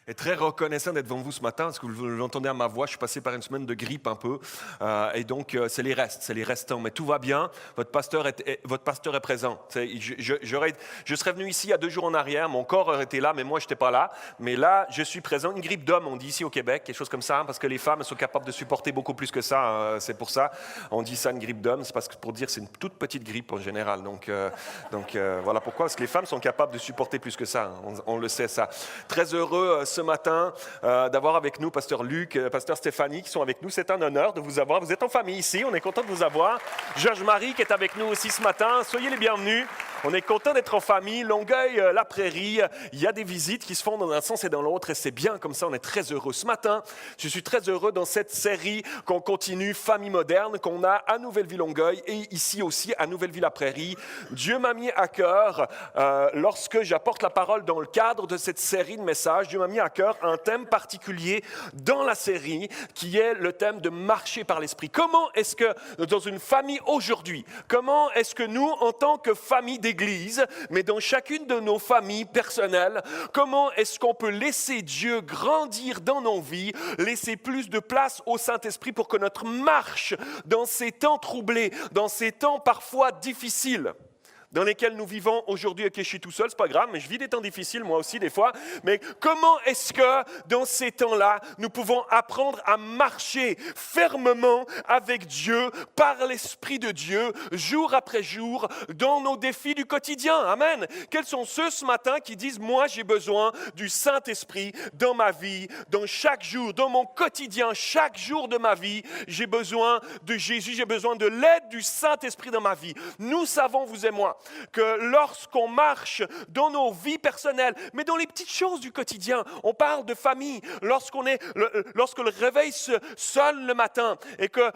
Et très reconnaissant d'être devant vous ce matin, parce que vous l'entendez à ma voix, je suis passé par une semaine de grippe un peu, et donc c'est les restes, c'est les restants, mais tout va bien, votre pasteur est présent. Je serais venu ici il y a 2 jours en arrière, mon corps aurait été là, mais moi je n'étais pas là, mais là je suis présent, une grippe d'homme on dit ici au Québec, quelque chose comme ça, parce que les femmes sont capables de supporter beaucoup plus que ça, c'est pour ça, on dit ça une grippe d'homme, c'est parce que pour dire c'est une toute petite grippe en général, donc voilà pourquoi, parce que les femmes sont capables de supporter plus que ça, on le sait ça. Très heureux ce matin d'avoir avec nous Pasteur Luc, Pasteur Stéphanie qui sont avec nous. C'est un honneur de vous avoir. Vous êtes en famille ici, on est content de vous avoir. Georges-Marie qui est avec nous aussi ce matin. Soyez les bienvenus. On est content d'être en famille. Longueuil, la Prairie, il y a des visites qui se font dans un sens et dans l'autre et c'est bien comme ça, on est très heureux. Ce matin, je suis très heureux dans cette série qu'on continue, Famille moderne, qu'on a à Nouvelleville-Longueuil et ici aussi à Nouvelleville-la-Prairie. Dieu m'a mis à cœur, lorsque j'apporte la parole dans le cadre de cette série de messages, Dieu m'a mis à cœur un thème particulier dans la série qui est le thème de marcher par l'esprit. Comment est-ce que dans une famille aujourd'hui, comment est-ce que nous en tant que famille d'église, mais dans chacune de nos familles personnelles, comment est-ce qu'on peut laisser Dieu grandir dans nos vies, laisser plus de place au Saint-Esprit pour que notre marche dans ces temps troublés, dans ces temps parfois difficiles, dans lesquels nous vivons aujourd'hui, ok, je suis tout seul, c'est pas grave, mais je vis des temps difficiles moi aussi des fois, mais comment est-ce que dans ces temps-là, nous pouvons apprendre à marcher fermement avec Dieu, par l'Esprit de Dieu, jour après jour, dans nos défis du quotidien, amen. Quels sont ceux ce matin qui disent, moi j'ai besoin du Saint-Esprit dans ma vie, dans chaque jour, dans mon quotidien, chaque jour de ma vie, j'ai besoin de Jésus, j'ai besoin de l'aide du Saint-Esprit dans ma vie. Nous savons, vous et moi, que lorsqu'on marche dans nos vies personnelles, mais dans les petites choses du quotidien, on parle de famille, lorsque le réveil sonne le matin,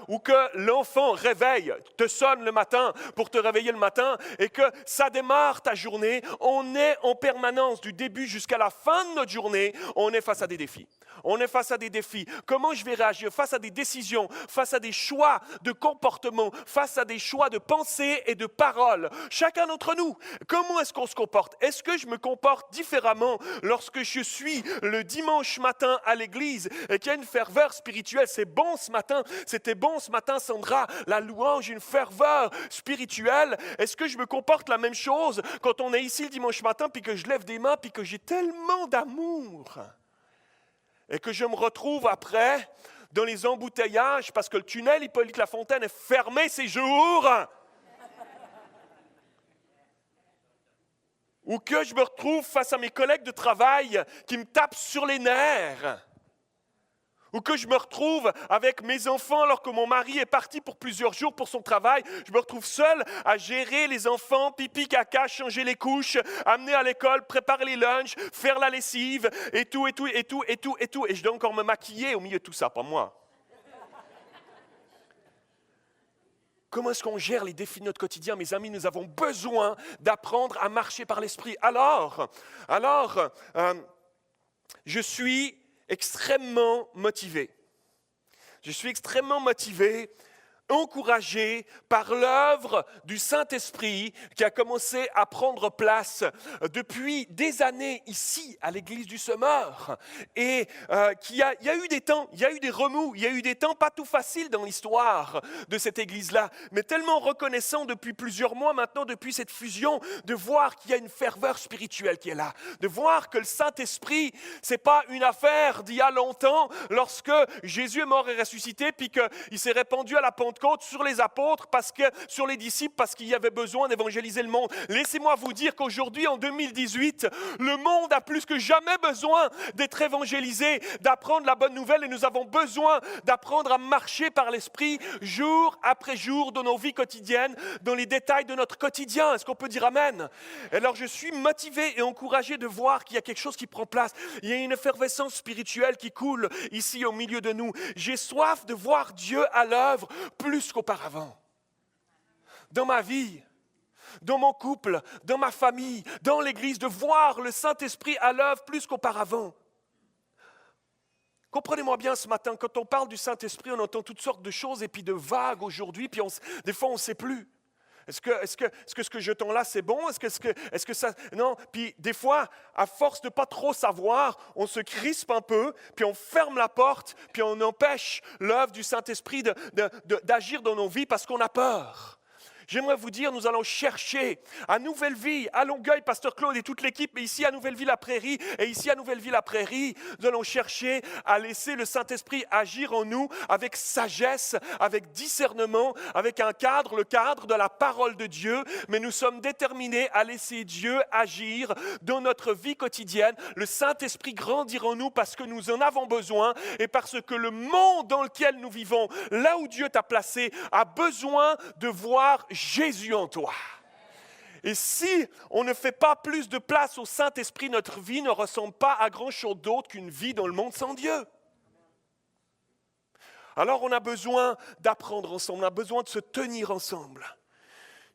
ou que l'enfant te sonne le matin pour te réveiller le matin, et que ça démarre ta journée, on est en permanence du début jusqu'à la fin de notre journée, on est face à des défis. On est face à des défis. Comment je vais réagir face à des décisions, face à des choix de comportement, face à des choix de pensée et de parole. Chacun d'entre nous, comment est-ce qu'on se comporte? Est-ce que je me comporte différemment lorsque je suis le dimanche matin à l'église et qu'il y a une ferveur spirituelle? C'est bon ce matin, c'était bon ce matin Sandra, la louange, une ferveur spirituelle. Est-ce que je me comporte la même chose quand on est ici le dimanche matin puis que je lève des mains puis que j'ai tellement d'amour? Et que je me retrouve après dans les embouteillages parce que le tunnel Hippolyte-Lafontaine est fermé ces jours. Ou que je me retrouve face à mes collègues de travail qui me tapent sur les nerfs. Ou que je me retrouve avec mes enfants alors que mon mari est parti pour plusieurs jours pour son travail. Je me retrouve seul à gérer les enfants, pipi, caca, changer les couches, amener à l'école, préparer les lunchs, faire la lessive et tout. Et je dois encore me maquiller au milieu de tout ça, pas moi. Comment est-ce qu'on gère les défis de notre quotidien? Mes amis, nous avons besoin d'apprendre à marcher par l'esprit. Alors, je suis extrêmement motivé. Je suis extrêmement motivé, encouragé par l'œuvre du Saint-Esprit qui a commencé à prendre place depuis des années ici à l'église du Semeur et il y a eu des temps, il y a eu des remous, il y a eu des temps pas tout faciles dans l'histoire de cette église-là, mais tellement reconnaissant depuis plusieurs mois maintenant, depuis cette fusion, de voir qu'il y a une ferveur spirituelle qui est là, de voir que le Saint-Esprit, c'est pas une affaire d'il y a longtemps, lorsque Jésus est mort et ressuscité, puis qu'il s'est répandu à la Pentecôte sur les apôtres, sur les disciples, parce qu'il y avait besoin d'évangéliser le monde. Laissez-moi vous dire qu'aujourd'hui, en 2018, le monde a plus que jamais besoin d'être évangélisé, d'apprendre la bonne nouvelle, et nous avons besoin d'apprendre à marcher par l'Esprit jour après jour dans nos vies quotidiennes, dans les détails de notre quotidien. Est-ce qu'on peut dire Amen? Alors je suis motivé et encouragé de voir qu'il y a quelque chose qui prend place. Il y a une effervescence spirituelle qui coule ici au milieu de nous. J'ai soif de voir Dieu à l'œuvre plus qu'auparavant. Dans ma vie, dans mon couple, dans ma famille, dans l'église, de voir le Saint-Esprit à l'œuvre plus qu'auparavant. Comprenez-moi bien ce matin, quand on parle du Saint-Esprit, on entend toutes sortes de choses et puis de vagues aujourd'hui, puis des fois on ne sait plus. Est-ce que ce que je tends là, c'est bon? Est-ce que ça... Non. Puis des fois, à force de pas trop savoir, on se crispe un peu, puis on ferme la porte, puis on empêche l'œuvre du Saint-Esprit d'agir dans nos vies parce qu'on a peur. J'aimerais vous dire, nous allons chercher à Nouvelle Vie, à Longueuil, Pasteur Claude et toute l'équipe, mais ici à Nouvelle-Vie-la-Prairie et ici à Nouvelle-Vie-la-Prairie, nous allons chercher à laisser le Saint-Esprit agir en nous avec sagesse, avec discernement, avec un cadre, le cadre de la parole de Dieu, mais nous sommes déterminés à laisser Dieu agir dans notre vie quotidienne. Le Saint-Esprit grandir en nous parce que nous en avons besoin et parce que le monde dans lequel nous vivons, là où Dieu t'a placé, a besoin de voir Jésus en toi. Et si on ne fait pas plus de place au Saint-Esprit, notre vie ne ressemble pas à grand-chose d'autre qu'une vie dans le monde sans Dieu. Alors on a besoin d'apprendre ensemble, on a besoin de se tenir ensemble.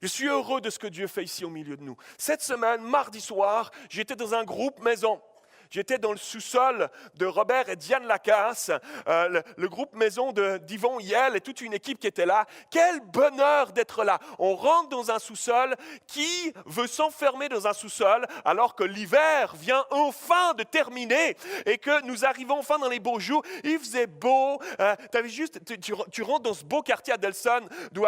Je suis heureux de ce que Dieu fait ici au milieu de nous. Cette semaine, mardi soir, j'étais dans un groupe maison. J'étais dans le sous-sol de Robert et Diane Lacasse, le groupe maison d'Yvon Yel et toute une équipe qui était là. Quel bonheur d'être là. On rentre dans un sous-sol. Qui veut s'enfermer dans un sous-sol alors que l'hiver vient enfin de terminer et que nous arrivons enfin dans les beaux jours? Il faisait beau. Tu rentres dans ce beau quartier à Delson d'où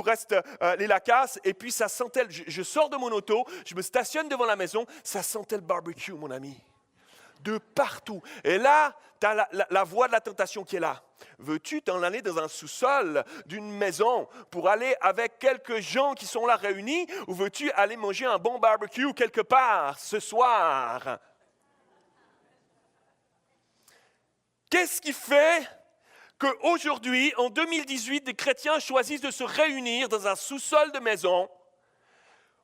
restent les Lacasse et puis ça sentait, je sors de mon auto, je me stationne devant la maison, ça sentait le barbecue, mon ami. De partout. Et là, tu as la voix de la tentation qui est là. Veux-tu t'en aller dans un sous-sol d'une maison pour aller avec quelques gens qui sont là réunis ou veux-tu aller manger un bon barbecue quelque part ce soir? Qu'est-ce qui fait qu'aujourd'hui, en 2018, des chrétiens choisissent de se réunir dans un sous-sol de maison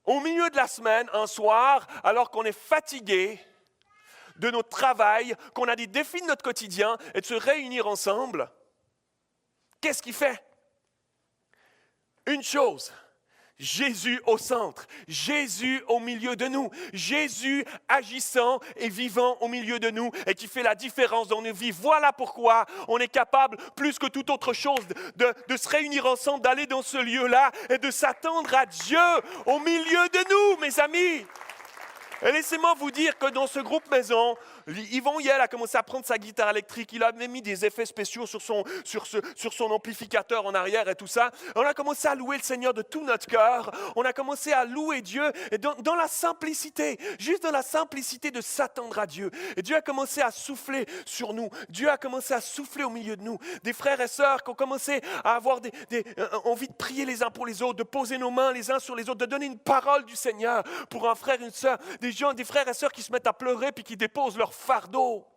au milieu de la semaine, un soir, alors qu'on est fatigué de notre travail, qu'on a des défis de notre quotidien et de se réunir ensemble? Qu'est-ce qui fait? Une chose, Jésus au centre, Jésus au milieu de nous, Jésus agissant et vivant au milieu de nous et qui fait la différence dans nos vies. Voilà pourquoi on est capable, plus que toute autre chose, de se réunir ensemble, d'aller dans ce lieu-là et de s'attendre à Dieu au milieu de nous, mes amis. Et laissez-moi vous dire que dans ce groupe maison, Yvon Yel a commencé à prendre sa guitare électrique, il a même mis des effets spéciaux sur son amplificateur en arrière et tout ça. On a commencé à louer le Seigneur de tout notre cœur, on a commencé à louer Dieu et dans la simplicité, juste dans la simplicité de s'attendre à Dieu. Et Dieu a commencé à souffler sur nous, Dieu a commencé à souffler au milieu de nous. Des frères et sœurs qui ont commencé à avoir envie de prier les uns pour les autres, de poser nos mains les uns sur les autres, de donner une parole du Seigneur pour un frère, une sœur, des frères et sœurs qui se mettent à pleurer puis qui déposent leur fardeau.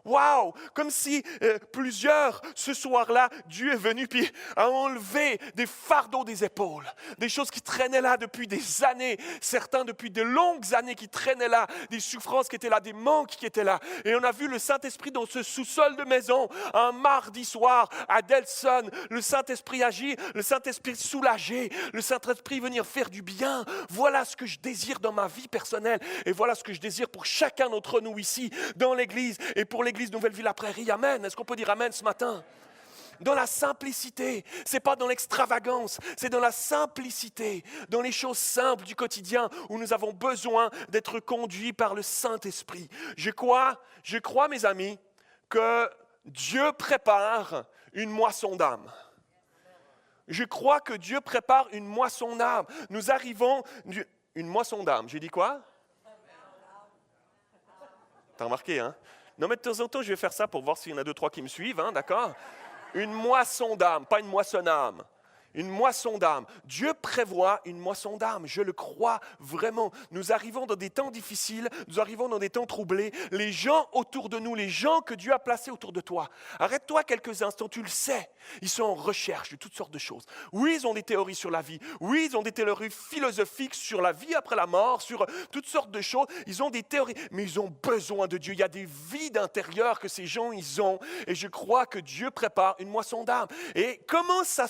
Waouh! Comme si plusieurs, ce soir-là, Dieu est venu puis a enlevé des fardeaux des épaules. Des choses qui traînaient là depuis des années. Certains depuis de longues années qui traînaient là. Des souffrances qui étaient là, des manques qui étaient là. Et on a vu le Saint-Esprit dans ce sous-sol de maison, un mardi soir à Delson. Le Saint-Esprit agir, le Saint-Esprit soulager, le Saint-Esprit venir faire du bien. Voilà ce que je désire dans ma vie personnelle. Et voilà ce que je désire pour chacun d'entre nous ici, dans l'Église et pour l'Église Nouvelle-Vie-la-Prairie. Amen. Est-ce qu'on peut dire Amen ce matin? Dans la simplicité, ce n'est pas dans l'extravagance, c'est dans la simplicité, dans les choses simples du quotidien où nous avons besoin d'être conduits par le Saint-Esprit. Je crois, mes amis, que Dieu prépare une moisson d'âme. Je crois que Dieu prépare une moisson d'âme. Nous arrivons... Une moisson d'âme, j'ai dit quoi? T'as remarqué, hein? Non, mais de temps en temps, je vais faire ça pour voir s'il y en a 2, 3 qui me suivent, hein, d'accord? Une moisson d'âme, pas une moisson d'âme. Une moisson d'âme. Dieu prévoit une moisson d'âme, je le crois vraiment. Nous arrivons dans des temps difficiles, nous arrivons dans des temps troublés. Les gens autour de nous, les gens que Dieu a placés autour de toi, arrête-toi quelques instants, tu le sais, ils sont en recherche de toutes sortes de choses. Oui, ils ont des théories sur la vie. Oui, ils ont des théories philosophiques sur la vie après la mort, sur toutes sortes de choses. Ils ont des théories, mais ils ont besoin de Dieu. Il y a des vides intérieurs que ces gens, ils ont. Et je crois que Dieu prépare une moisson d'âme. Et comment ça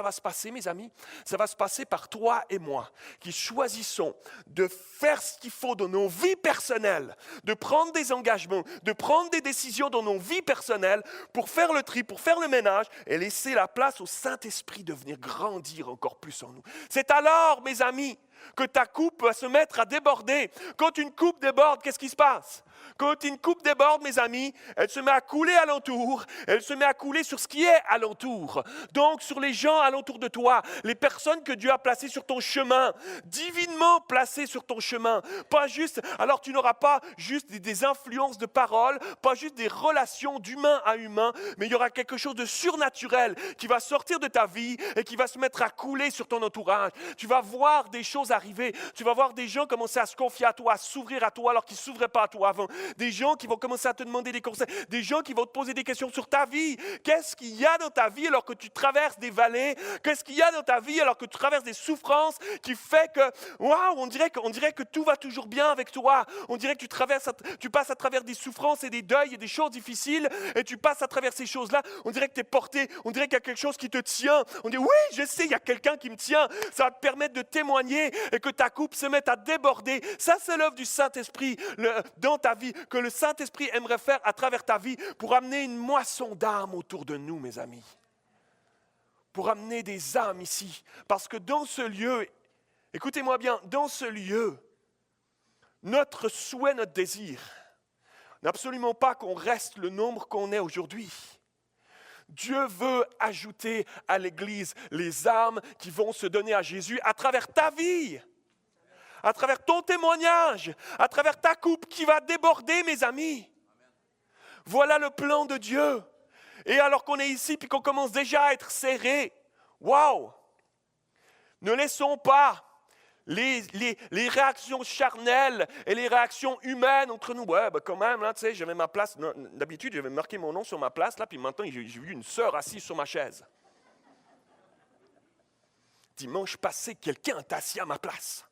va se se passer, mes amis? Ça va se passer par toi et moi, qui choisissons de faire ce qu'il faut dans nos vies personnelles, de prendre des engagements, de prendre des décisions dans nos vies personnelles pour faire le tri, pour faire le ménage et laisser la place au Saint-Esprit de venir grandir encore plus en nous. C'est alors, mes amis, que ta coupe va se mettre à déborder. Quand une coupe déborde, qu'est-ce qui se passe? Quand une coupe déborde, mes amis, elle se met à couler alentour, elle se met à couler sur ce qui est alentour. Donc, sur les gens alentour de toi, les personnes que Dieu a placées sur ton chemin, divinement placées sur ton chemin. Pas juste, alors tu n'auras pas juste des influences de parole, pas juste des relations d'humain à humain, mais il y aura quelque chose de surnaturel qui va sortir de ta vie et qui va se mettre à couler sur ton entourage. Tu vas voir des choses arriver, tu vas voir des gens commencer à se confier à toi, à s'ouvrir à toi alors qu'ils ne s'ouvraient pas à toi avant. Des gens qui vont commencer à te demander des conseils, des gens qui vont te poser des questions sur ta vie. Qu'est-ce qu'il y a dans ta vie alors que tu traverses des vallées? Qu'est-ce qu'il y a dans ta vie alors que tu traverses des souffrances qui fait que, waouh, on dirait que tout va toujours bien avec toi. On dirait que tu passes à travers des souffrances et des deuils et des choses difficiles et tu passes à travers ces choses-là. On dirait que tu es porté, on dirait qu'il y a quelque chose qui te tient. On dit, oui, je sais, il y a quelqu'un qui me tient. Ça va te permettre de témoigner et que ta coupe se mette à déborder. Ça, c'est l'œuvre du Saint-Esprit dans ta vie, que le Saint-Esprit aimerait faire à travers ta vie pour amener une moisson d'âmes autour de nous, mes amis. Pour amener des âmes ici. Parce que dans ce lieu, écoutez-moi bien, dans ce lieu, notre souhait, notre désir, n'est absolument pas qu'on reste le nombre qu'on est aujourd'hui. Dieu veut ajouter à l'Église les âmes qui vont se donner à Jésus à travers ta vie. À travers ton témoignage, à travers ta coupe qui va déborder, mes amis. Voilà le plan de Dieu. Et alors qu'on est ici puis qu'on commence déjà à être serré, waouh! Ne laissons pas les réactions charnelles et les réactions humaines entre nous. Ouais, ben quand même, là, tu sais, j'avais ma place. D'habitude, j'avais marqué mon nom sur ma place, là, puis maintenant, j'ai vu une sœur assise sur ma chaise. Dimanche passé, quelqu'un est assis à ma place.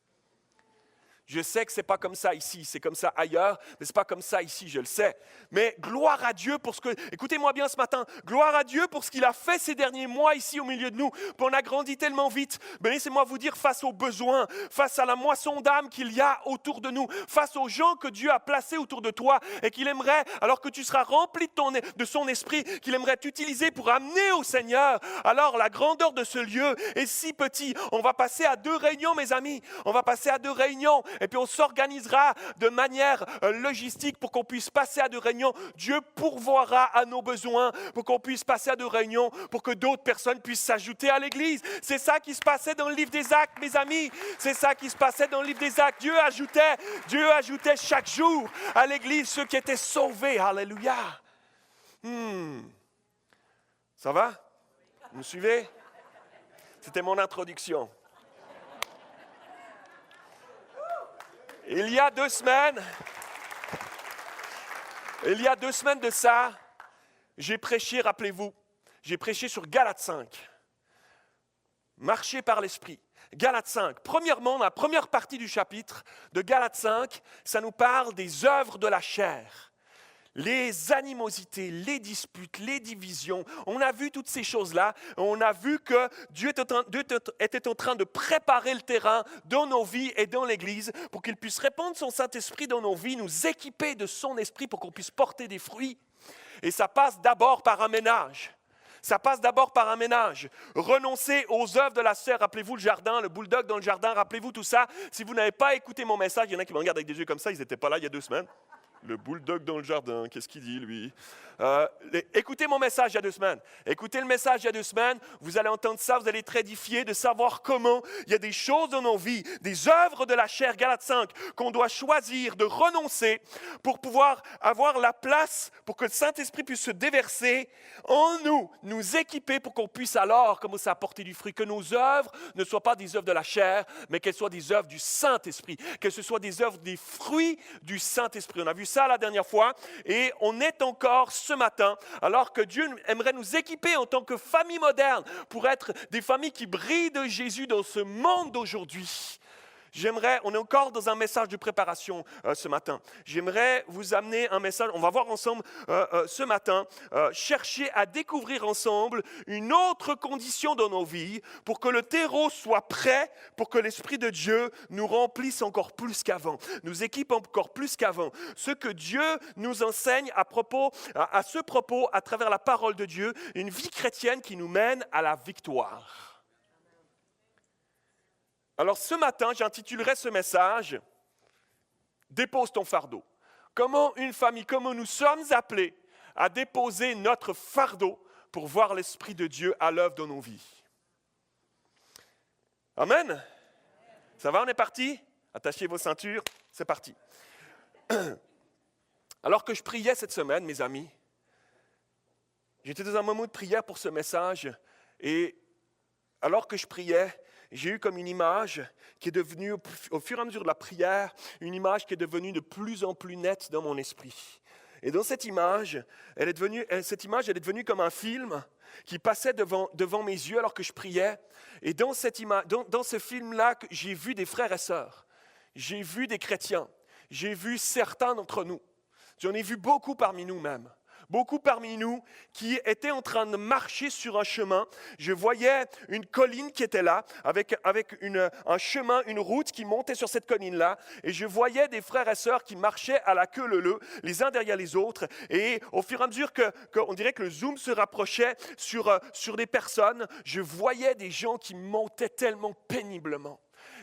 Je sais que ce n'est pas comme ça ici, c'est comme ça ailleurs, mais ce n'est pas comme ça ici, je le sais. Mais gloire à Dieu pour ce que... Écoutez-moi bien ce matin, gloire à Dieu pour ce qu'il a fait ces derniers mois ici au milieu de nous. Puis on a grandi tellement vite. Mais laissez-moi vous dire, face aux besoins, face à la moisson d'âme qu'il y a autour de nous, face aux gens que Dieu a placés autour de toi et qu'il aimerait, alors que tu seras rempli de son esprit, qu'il aimerait t'utiliser pour amener au Seigneur, alors la grandeur de ce lieu est si petite. On va passer à 2 réunions, mes amis. On va passer à 2 réunions. Et puis on s'organisera de manière logistique pour qu'on puisse passer à 2 réunions. Dieu pourvoira à nos besoins pour qu'on puisse passer à 2 réunions, pour que d'autres personnes puissent s'ajouter à l'Église. C'est ça qui se passait dans le livre des Actes, mes amis. C'est ça qui se passait dans le livre des Actes. Dieu ajoutait chaque jour à l'Église ceux qui étaient sauvés. Alléluia. Ça va? Vous me suivez? C'était mon introduction. Il y a 2 semaines de ça, j'ai prêché, rappelez-vous, j'ai prêché sur Galates 5. Marcher par l'Esprit. Galates 5. Premièrement, la première partie du chapitre de Galates 5, ça nous parle des œuvres de la chair. Les animosités, les disputes, les divisions. On a vu toutes ces choses-là. On a vu que Dieu était en train de préparer le terrain dans nos vies et dans l'Église pour qu'il puisse répandre son Saint-Esprit dans nos vies, nous équiper de son Esprit pour qu'on puisse porter des fruits. Et ça passe d'abord par un ménage. Ça passe d'abord par un ménage. Renoncer aux œuvres de la chair. Rappelez-vous le jardin, le bulldog dans le jardin. Rappelez-vous tout ça. Si vous n'avez pas écouté mon message, il y en a qui me regardent avec des yeux comme ça. Ils n'étaient pas là il y a 2 semaines. Le bulldog dans le jardin, qu'est-ce qu'il dit, lui? Écoutez mon message il y a 2 semaines. Écoutez le message il y a 2 semaines. Vous allez entendre ça, vous allez être édifiés de savoir comment il y a des choses dans nos vies, des œuvres de la chair, Galates 5, qu'on doit choisir de renoncer pour pouvoir avoir la place, pour que le Saint-Esprit puisse se déverser en nous, nous équiper pour qu'on puisse alors commencer à porter du fruit. Que nos œuvres ne soient pas des œuvres de la chair, mais qu'elles soient des œuvres du Saint-Esprit. Que ce soit des œuvres, des fruits du Saint-Esprit. On a vu ça la dernière fois et on est encore ce matin, alors que Dieu aimerait nous équiper en tant que famille moderne pour être des familles qui brillent de Jésus dans ce monde d'aujourd'hui. on est encore dans un message de préparation ce matin. J'aimerais vous amener un message, on va voir ensemble ce matin, chercher à découvrir ensemble une autre condition dans nos vies pour que le terreau soit prêt, pour que l'Esprit de Dieu nous remplisse encore plus qu'avant, nous équipe encore plus qu'avant. Ce que Dieu nous enseigne à ce propos, à travers la parole de Dieu, une vie chrétienne qui nous mène à la victoire. Alors ce matin, j'intitulerai ce message « Dépose ton fardeau ». Comment une famille, comment nous sommes appelés à déposer notre fardeau pour voir l'Esprit de Dieu à l'œuvre dans nos vies. Amen. Ça va, on est parti? Attachez vos ceintures, c'est parti. Alors que je priais cette semaine, mes amis, j'étais dans un moment de prière pour ce message et alors que je priais, j'ai eu comme une image qui est devenue, au fur et à mesure de la prière, une image qui est devenue de plus en plus nette dans mon esprit. Et dans cette image, elle est devenue comme un film qui passait devant mes yeux alors que je priais. Et dans ce film-là, j'ai vu des frères et sœurs, j'ai vu des chrétiens, j'ai vu certains d'entre nous. J'en ai vu beaucoup parmi nous-mêmes. Beaucoup parmi nous qui étaient en train de marcher sur un chemin. Je voyais une colline qui était là, avec un chemin, une route qui montait sur cette colline-là. Et je voyais des frères et sœurs qui marchaient à la queue leu-leu, les uns derrière les autres. Et au fur et à mesure qu'on dirait que le zoom se rapprochait sur des personnes, je voyais des gens qui montaient tellement péniblement.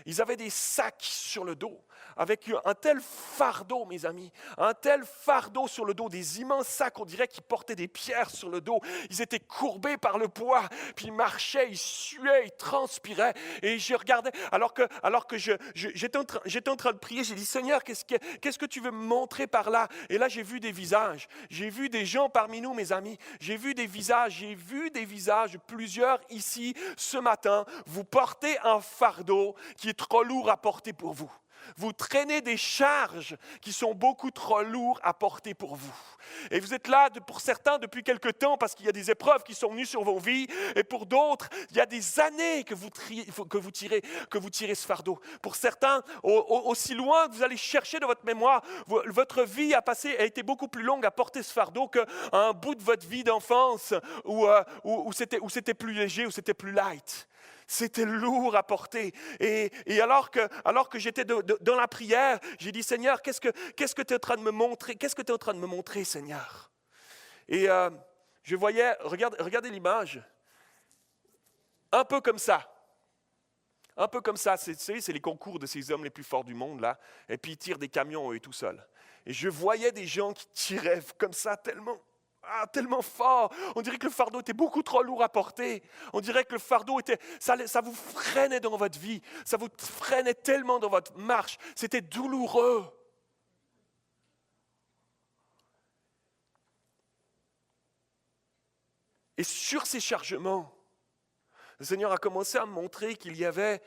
Ils avaient des sacs sur le dos, avec un tel fardeau, mes amis, un tel fardeau sur le dos, des immenses sacs, on dirait qu'ils portaient des pierres sur le dos. Ils étaient courbés par le poids, puis ils marchaient, ils suaient, ils transpiraient. Et je regardais, alors que j'étais en train de prier, j'ai dit, Seigneur, qu'est-ce que tu veux me montrer par là? Et là, j'ai vu des visages, j'ai vu des gens parmi nous, mes amis, j'ai vu des visages, plusieurs ici, ce matin, vous portez un fardeau qui est trop lourd à porter pour vous. Vous traînez des charges qui sont beaucoup trop lourdes à porter pour vous. Et vous êtes là, pour certains, depuis quelque temps, parce qu'il y a des épreuves qui sont venues sur vos vies. Et pour d'autres, il y a des années que vous tirez ce fardeau. Pour certains, aussi loin que vous allez chercher de votre mémoire, votre vie a été beaucoup plus longue à porter ce fardeau qu'un bout de votre vie d'enfance où c'était plus léger, où c'était plus light. C'était lourd à porter. Et alors que j'étais dans la prière, j'ai dit, Seigneur, qu'est-ce que tu es en train de me montrer? Qu'est-ce que tu es en train de me montrer, Seigneur? Et je voyais, regardez l'image, un peu comme ça. Un peu comme ça, c'est les concours de ces hommes les plus forts du monde, là. Et puis ils tirent des camions, eux, tout seuls. Et je voyais des gens qui tiraient comme ça tellement fort. On dirait que le fardeau était beaucoup trop lourd à porter. On dirait que le fardeau ça vous freinait dans votre vie. Ça vous freinait tellement dans votre marche. C'était douloureux. Et sur ces chargements, le Seigneur a commencé à me montrer qu'il y avait,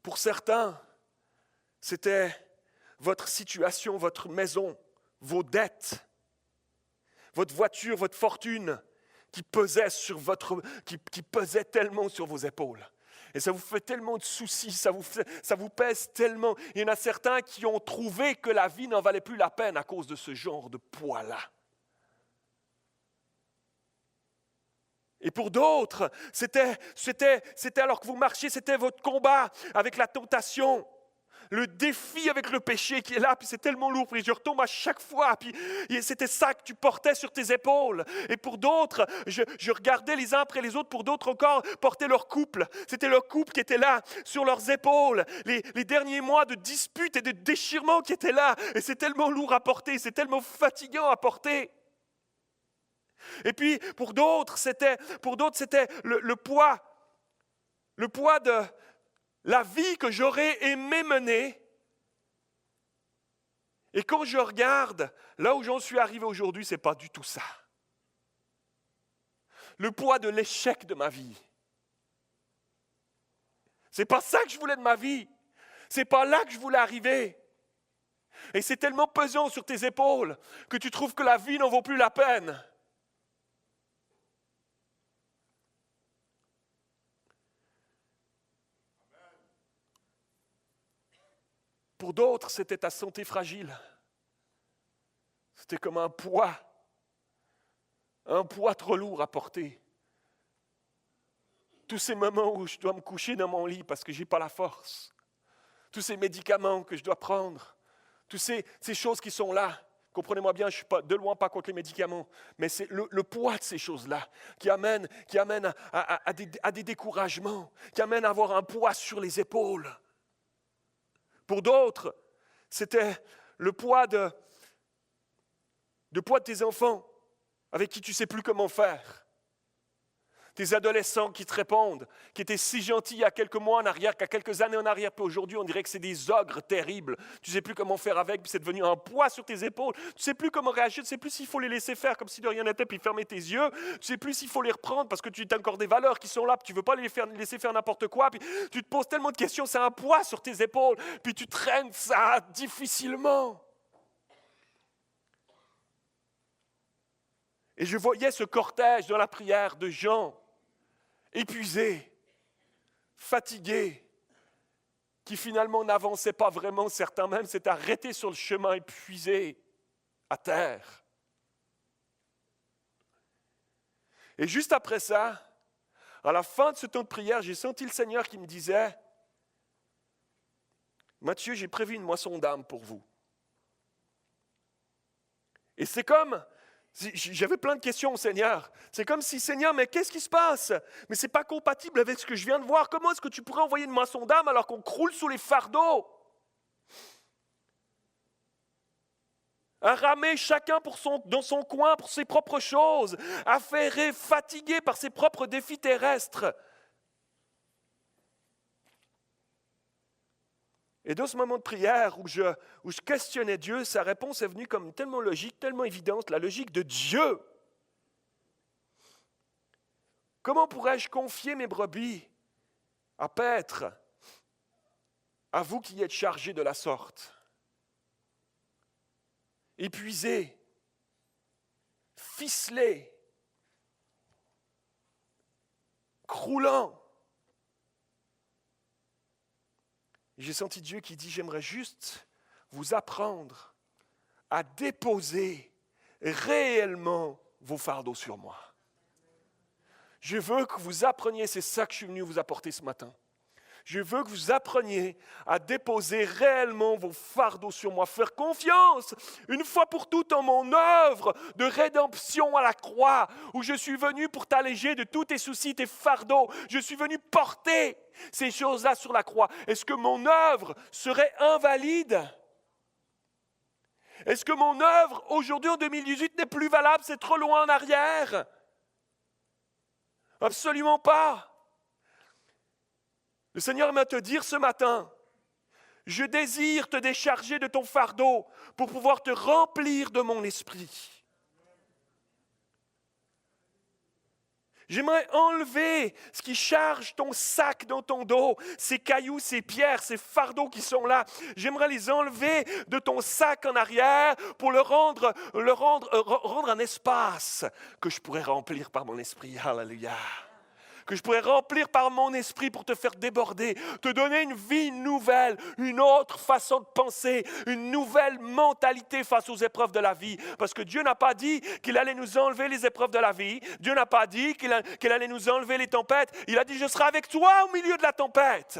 pour certains, c'était votre situation, votre maison, vos dettes, votre voiture, votre fortune qui pesait qui pesait tellement sur vos épaules. Et ça vous fait tellement de soucis, ça vous pèse tellement. Il y en a certains qui ont trouvé que la vie n'en valait plus la peine à cause de ce genre de poids-là. Et pour d'autres, c'était alors que vous marchiez, c'était votre combat avec la tentation. Le défi avec le péché qui est là, puis c'est tellement lourd, puis je retombe à chaque fois, puis c'était ça que tu portais sur tes épaules. Et pour d'autres, je regardais les uns après les autres, pour d'autres encore, portaient leur couple. C'était leur couple qui était là, sur leurs épaules. Les derniers mois de disputes et de déchirements qui étaient là, et c'est tellement lourd à porter, c'est tellement fatigant à porter. Et puis, pour d'autres, c'était le poids de la vie que j'aurais aimé mener. Et quand je regarde, là où j'en suis arrivé aujourd'hui, ce n'est pas du tout ça. Le poids de l'échec de ma vie. Ce n'est pas ça que je voulais de ma vie. Ce n'est pas là que je voulais arriver. Et c'est tellement pesant sur tes épaules que tu trouves que la vie n'en vaut plus la peine. Pour d'autres, c'était ta santé fragile. C'était comme un poids trop lourd à porter. Tous ces moments où je dois me coucher dans mon lit parce que je n'ai pas la force. Tous ces médicaments que je dois prendre. Toutes ces choses qui sont là. Comprenez-moi bien, je ne suis pas, de loin pas contre les médicaments, mais c'est le poids de ces choses-là qui amène à des découragements, qui amène à avoir un poids sur les épaules. Pour d'autres, c'était le poids de tes enfants avec qui tu ne sais plus comment faire. Tes adolescents qui te répondent, qui étaient si gentils il y a quelques mois en arrière, qu'à quelques années en arrière, puis aujourd'hui, on dirait que c'est des ogres terribles. Tu ne sais plus comment faire avec, puis c'est devenu un poids sur tes épaules. Tu ne sais plus comment réagir, tu ne sais plus s'il faut les laisser faire comme si de rien n'était, puis fermer tes yeux. Tu ne sais plus s'il faut les reprendre parce que tu as encore des valeurs qui sont là, puis tu ne veux pas les laisser faire n'importe quoi. Puis tu te poses tellement de questions, c'est un poids sur tes épaules, puis tu traînes ça difficilement. Et je voyais ce cortège dans la prière de gens épuisés, fatigués, qui finalement n'avançaient pas vraiment, certains même s'étaient arrêtés sur le chemin, épuisés, à terre. Et juste après ça, à la fin de ce temps de prière, j'ai senti le Seigneur qui me disait « Matthieu, j'ai prévu une moisson d'âme pour vous. » Et c'est comme... J'avais plein de questions au Seigneur. C'est comme si, Seigneur, mais qu'est-ce qui se passe? Mais ce n'est pas compatible avec ce que je viens de voir. Comment est-ce que tu pourrais envoyer une moisson d'âme alors qu'on croule sous les fardeaux? À ramer chacun dans son coin pour ses propres choses, affairé, fatigué par ses propres défis terrestres. Et dans ce moment de prière où je questionnais Dieu, sa réponse est venue comme tellement logique, tellement évidente, la logique de Dieu. Comment pourrais-je confier mes brebis à paître, à vous qui êtes chargés de la sorte? Épuisés, ficelés, croulants. J'ai senti Dieu qui dit, j'aimerais juste vous apprendre à déposer réellement vos fardeaux sur moi. Je veux que vous appreniez, c'est ça que je suis venu vous apporter ce matin. Je veux que vous appreniez à déposer réellement vos fardeaux sur moi, faire confiance une fois pour toutes en mon œuvre de rédemption à la croix, où je suis venu pour t'alléger de tous tes soucis, tes fardeaux. Je suis venu porter ces choses-là sur la croix. Est-ce que mon œuvre serait invalide? Est-ce que mon œuvre, aujourd'hui en 2018, n'est plus valable? C'est trop loin en arrière? Absolument pas. Le Seigneur m'a te dire ce matin, je désire te décharger de ton fardeau pour pouvoir te remplir de mon esprit. J'aimerais enlever ce qui charge ton sac dans ton dos, ces cailloux, ces pierres, ces fardeaux qui sont là. J'aimerais les enlever de ton sac en arrière pour rendre un espace que je pourrais remplir par mon esprit. Alléluia. Que je pourrais remplir par mon esprit pour te faire déborder, te donner une vie nouvelle, une autre façon de penser, une nouvelle mentalité face aux épreuves de la vie. Parce que Dieu n'a pas dit qu'il allait nous enlever les épreuves de la vie. Dieu n'a pas dit qu'il allait nous enlever les tempêtes. Il a dit, je serai avec toi au milieu de la tempête.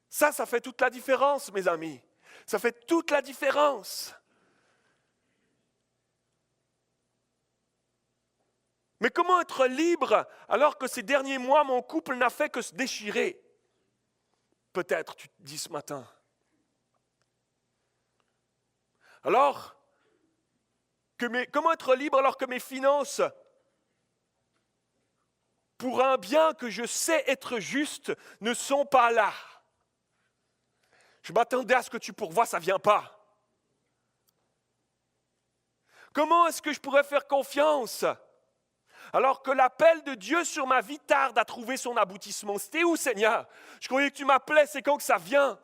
Ça fait toute la différence, mes amis. Ça fait toute la différence. Mais comment être libre alors que ces derniers mois, mon couple n'a fait que se déchirer? Peut-être, tu te dis ce matin. Alors, comment être libre alors que mes finances, pour un bien que je sais être juste, ne sont pas là? Je m'attendais à ce que tu pourvoies, ça ne vient pas. Comment est-ce que je pourrais faire confiance alors que l'appel de Dieu sur ma vie tarde à trouver son aboutissement? C'était où, Seigneur? Je croyais que tu m'appelais, c'est quand que ça vient?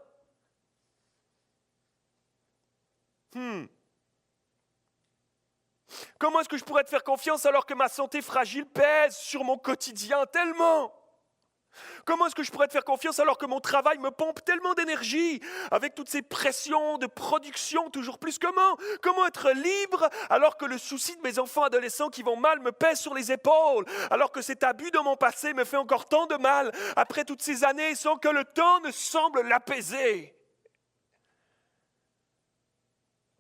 Comment est-ce que je pourrais te faire confiance alors que ma santé fragile pèse sur mon quotidien tellement? Comment est-ce que je pourrais te faire confiance alors que mon travail me pompe tellement d'énergie avec toutes ces pressions de production toujours plus? Comment être libre alors que le souci de mes enfants adolescents qui vont mal me pèse sur les épaules, alors que cet abus dans mon passé me fait encore tant de mal après toutes ces années sans que le temps ne semble l'apaiser?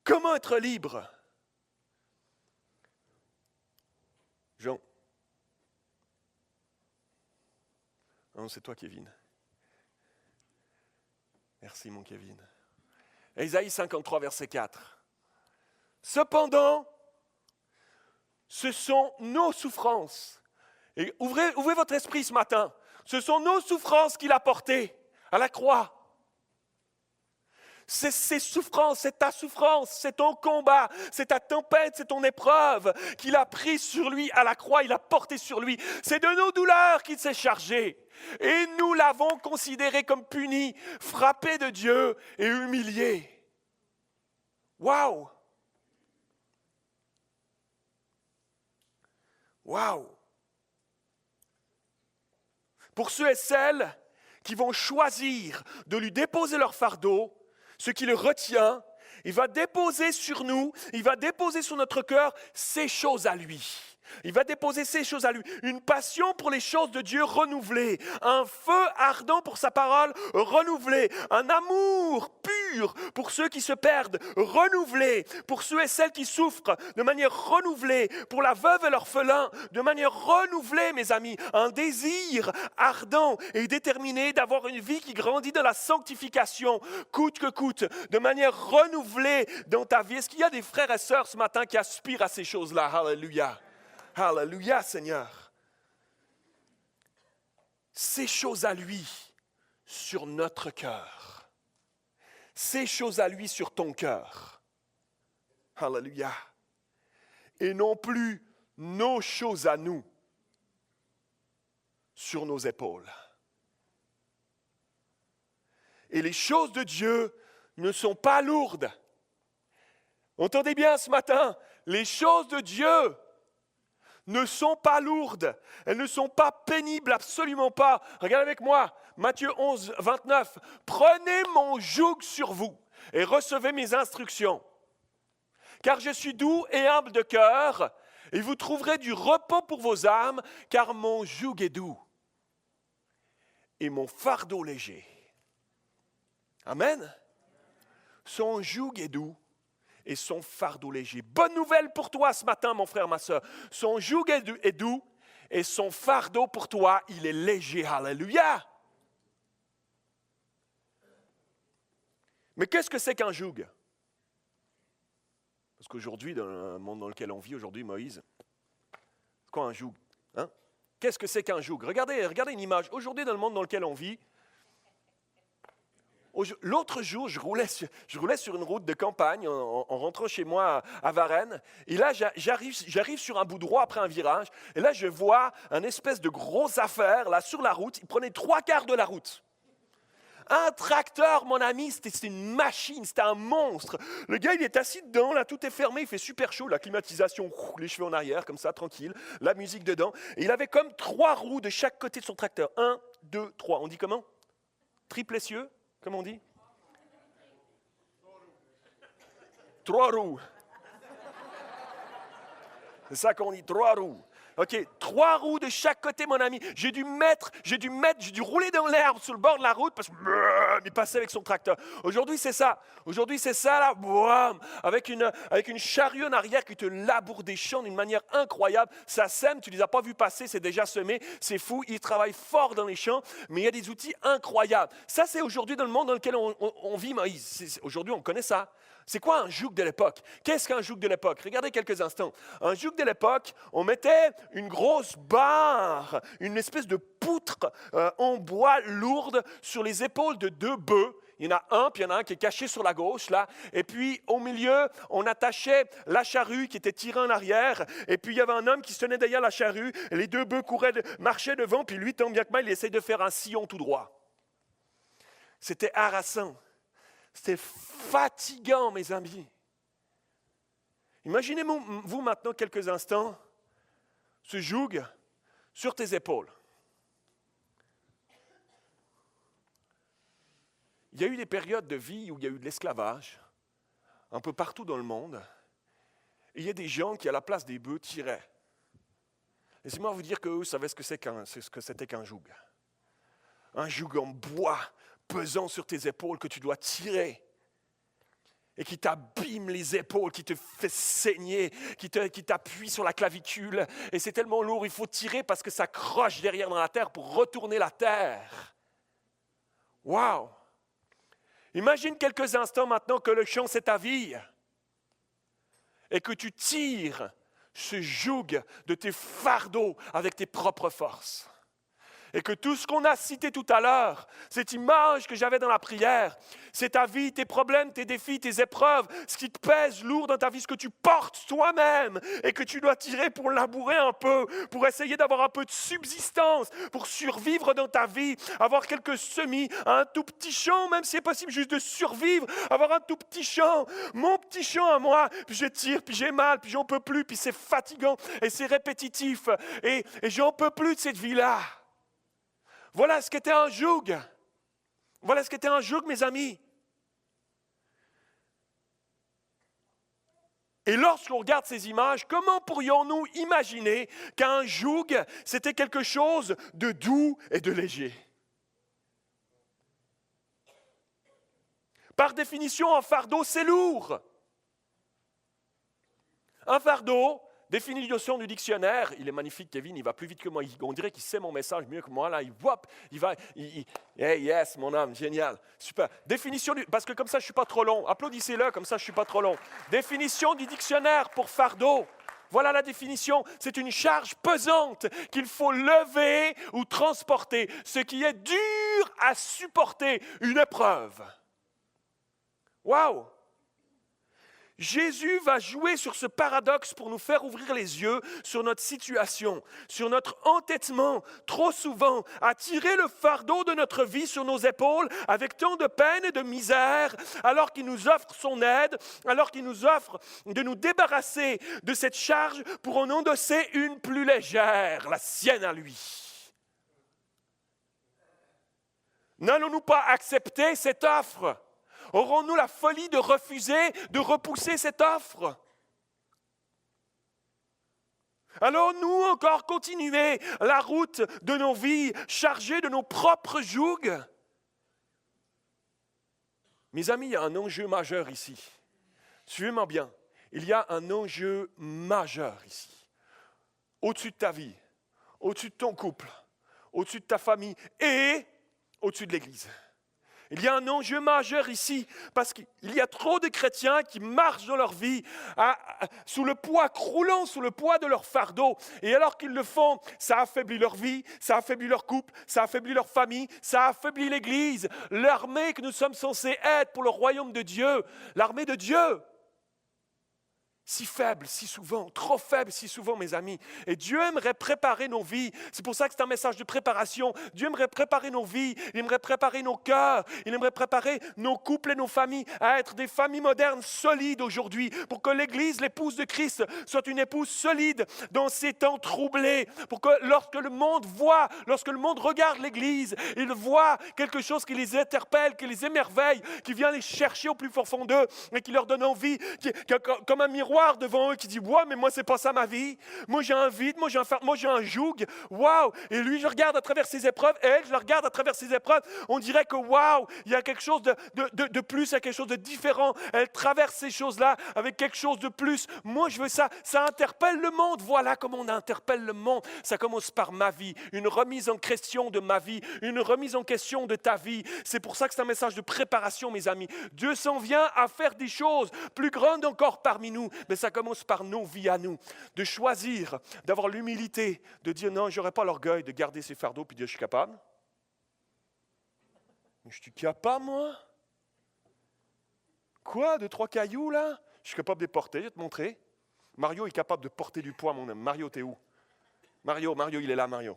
Comment être libre? Jean. Non, c'est toi, Kevin. Merci, mon Kevin. Ésaïe 53, verset 4. Cependant, ce sont nos souffrances. Et ouvrez votre esprit ce matin. Ce sont nos souffrances qu'il a portées à la croix. C'est ces souffrances, c'est ta souffrance, c'est ton combat, c'est ta tempête, c'est ton épreuve qu'il a pris sur lui à la croix, il a porté sur lui. C'est de nos douleurs qu'il s'est chargé. Et nous l'avons considéré comme puni, frappé de Dieu et humilié. Waouh! Waouh! Pour ceux et celles qui vont choisir de lui déposer leur fardeau, ce qui le retient, il va déposer sur nous, il va déposer sur notre cœur ces choses à lui. Il va déposer ces choses à lui. Une passion pour les choses de Dieu renouvelée. Un feu ardent pour sa parole renouvelé. Un amour pur pour ceux qui se perdent renouvelé. Pour ceux et celles qui souffrent de manière renouvelée. Pour la veuve et l'orphelin de manière renouvelée, mes amis. Un désir ardent et déterminé d'avoir une vie qui grandit dans la sanctification, coûte que coûte, de manière renouvelée dans ta vie. Est-ce qu'il y a des frères et sœurs ce matin qui aspirent à ces choses-là? Alléluia. Alléluia, Seigneur. Ces choses à lui sur notre cœur. Ces choses à lui sur ton cœur. Alléluia. Et non plus nos choses à nous sur nos épaules. Et les choses de Dieu ne sont pas lourdes. Entendez bien ce matin, les choses de Dieu ne sont pas lourdes, elles ne sont pas pénibles, absolument pas. Regarde avec moi, Matthieu 11, 29. Prenez mon joug sur vous et recevez mes instructions. Car je suis doux et humble de cœur, et vous trouverez du repos pour vos âmes, car mon joug est doux et mon fardeau léger. Amen. Son joug est doux et son fardeau léger. Bonne nouvelle pour toi ce matin, mon frère, ma soeur. Son joug est doux et son fardeau pour toi, il est léger. Alléluia! Mais qu'est-ce que c'est qu'un joug? Parce qu'aujourd'hui, dans le monde dans lequel on vit, aujourd'hui, Moïse, c'est quoi un joug? Hein? Qu'est-ce que c'est qu'un joug? Regardez une image. Aujourd'hui, dans le monde dans lequel on vit, l'autre jour, je roulais sur une route de campagne en rentrant chez moi à Varennes. Et là, j'arrive sur un bout droit après un virage. Et là, je vois un espèce de grosse affaire là, sur la route. Il prenait 3/4 de la route. Un tracteur, mon ami, c'était une machine, c'était un monstre. Le gars, il est assis dedans, là, tout est fermé, il fait super chaud, la climatisation, les cheveux en arrière, comme ça, tranquille, la musique dedans. Et il avait comme 3 roues de chaque côté de son tracteur. 1, 2, 3. On dit comment? Triple essieu? Comment on dit? 3 roues. C'est ça qu'on dit, 3 roues. OK, 3 roues de chaque côté, mon ami. J'ai dû rouler dans l'herbe sur le bord de la route parce qu'il passait avec son tracteur. Aujourd'hui, c'est ça. Aujourd'hui, c'est ça, là, boum, avec une charrue en arrière qui te laboure des champs d'une manière incroyable. Ça sème, tu ne les as pas vus passer, c'est déjà semé. C'est fou, ils travaillent fort dans les champs, mais il y a des outils incroyables. Ça, c'est aujourd'hui dans le monde dans lequel on vit, Moïse. Aujourd'hui, on connaît ça. C'est quoi un joug de l'époque? Qu'est-ce qu'un joug de l'époque? Regardez quelques instants. Un joug de l'époque, on mettait une grosse barre, une espèce de poutre en bois lourde sur les épaules de 2 bœufs. Il y en a un, puis il y en a un qui est caché sur la gauche, là. Et puis, au milieu, on attachait la charrue qui était tirée en arrière. Et puis, il y avait un homme qui se tenait derrière la charrue. Et les 2 bœufs marchaient devant. Puis lui, tant bien que mal, il essayait de faire un sillon tout droit. C'était harassant. C'était fatigant, mes amis. Imaginez-vous maintenant quelques instants ce joug sur tes épaules. il y a eu des périodes de vie où il y a eu de l'esclavage, un peu partout dans le monde. Et il y a des gens qui, à la place des bœufs, tiraient. Laissez-moi vous dire qu'eux savaient ce que c'était qu'un joug. Un joug en bois pesant sur tes épaules que tu dois tirer. Et qui t'abîme les épaules, qui te fait saigner, qui t'appuie sur la clavicule. Et c'est tellement lourd, il faut tirer parce que ça croche derrière dans la terre pour retourner la terre. Wow! Imagine quelques instants maintenant que le champ, c'est ta vie. Et que tu tires ce joug de tes fardeaux avec tes propres forces. Et que tout ce qu'on a cité tout à l'heure, cette image que j'avais dans la prière, c'est ta vie, tes problèmes, tes défis, tes épreuves, ce qui te pèse lourd dans ta vie, ce que tu portes toi-même et que tu dois tirer pour labourer un peu, pour essayer d'avoir un peu de subsistance, pour survivre dans ta vie, avoir quelques semis, un tout petit champ, même si c'est possible juste de survivre, avoir un tout petit champ, mon petit champ à moi, puis je tire, puis j'ai mal, puis j'en peux plus, puis c'est fatigant et c'est répétitif et j'en peux plus de cette vie-là. Voilà ce qu'était un joug. Voilà ce qu'était un joug, mes amis. Et lorsqu'on regarde ces images, comment pourrions-nous imaginer qu'un joug, c'était quelque chose de doux et de léger? Par définition, un fardeau, c'est lourd. Un fardeau, définition du dictionnaire, il est magnifique, Kevin, il va plus vite que moi. On dirait qu'il sait mon message mieux que moi. Là, hey, yes, mon âme, génial, super. Définition parce que comme ça, je ne suis pas trop long. Applaudissez-le, comme ça, je ne suis pas trop long. Définition du dictionnaire pour fardeau. Voilà la définition. C'est une charge pesante qu'il faut lever ou transporter, ce qui est dur à supporter, une épreuve. Waouh! Jésus va jouer sur ce paradoxe pour nous faire ouvrir les yeux sur notre situation, sur notre entêtement, trop souvent, à tirer le fardeau de notre vie sur nos épaules avec tant de peine et de misère, alors qu'il nous offre son aide, alors qu'il nous offre de nous débarrasser de cette charge pour en endosser une plus légère, la sienne à lui. N'allons-nous pas accepter cette offre? Aurons-nous la folie de refuser, de repousser cette offre? Allons-nous encore continuer la route de nos vies chargées de nos propres jougs? Mes amis, il y a un enjeu majeur ici. Suivez-moi bien. Il y a un enjeu majeur ici. Au-dessus de ta vie, au-dessus de ton couple, au-dessus de ta famille et au-dessus de l'Église. Il y a un enjeu majeur ici, parce qu'il y a trop de chrétiens qui marchent dans leur vie sous le poids, croulant sous le poids de leur fardeau. Et alors qu'ils le font, ça affaiblit leur vie, ça affaiblit leur couple, ça affaiblit leur famille, ça affaiblit l'Église, l'armée que nous sommes censés être pour le royaume de Dieu, l'armée de Dieu. Si faible, si souvent, trop faible, si souvent, mes amis. Et Dieu aimerait préparer nos vies. C'est pour ça que c'est un message de préparation. Dieu aimerait préparer nos vies. Il aimerait préparer nos cœurs. Il aimerait préparer nos couples et nos familles à être des familles modernes solides aujourd'hui. Pour que l'Église, l'épouse de Christ, soit une épouse solide dans ces temps troublés. Pour que lorsque le monde voit, lorsque le monde regarde l'Église, il voit quelque chose qui les interpelle, qui les émerveille, qui vient les chercher au plus profond d'eux et qui leur donne envie, comme un miroir devant eux qui dit « Wow, mais moi, c'est pas ça ma vie. Moi, j'ai un vide, moi, j'ai un joug. Wow! » Et lui, je regarde à travers ses épreuves. Et elle, je la regarde à travers ses épreuves. On dirait que wow, il y a quelque chose de plus, il y a quelque chose de différent. Elle traverse ces choses-là avec quelque chose de plus. Moi, je veux ça. Ça interpelle le monde. Voilà comment on interpelle le monde. Ça commence par ma vie. Une remise en question de ma vie. Une remise en question de ta vie. C'est pour ça que c'est un message de préparation, mes amis. Dieu s'en vient à faire des choses plus grandes encore parmi nous. Mais ça commence par nos vies à nous, de choisir, d'avoir l'humilité, de dire non, je n'aurai pas l'orgueil de garder ces fardeaux puis de dire je suis capable. Je suis capable, moi? Quoi, 2-3 cailloux là? Je suis capable de les porter, je vais te montrer. Mario est capable de porter du poids, mon homme. Mario, t'es où? Mario, il est là, Mario.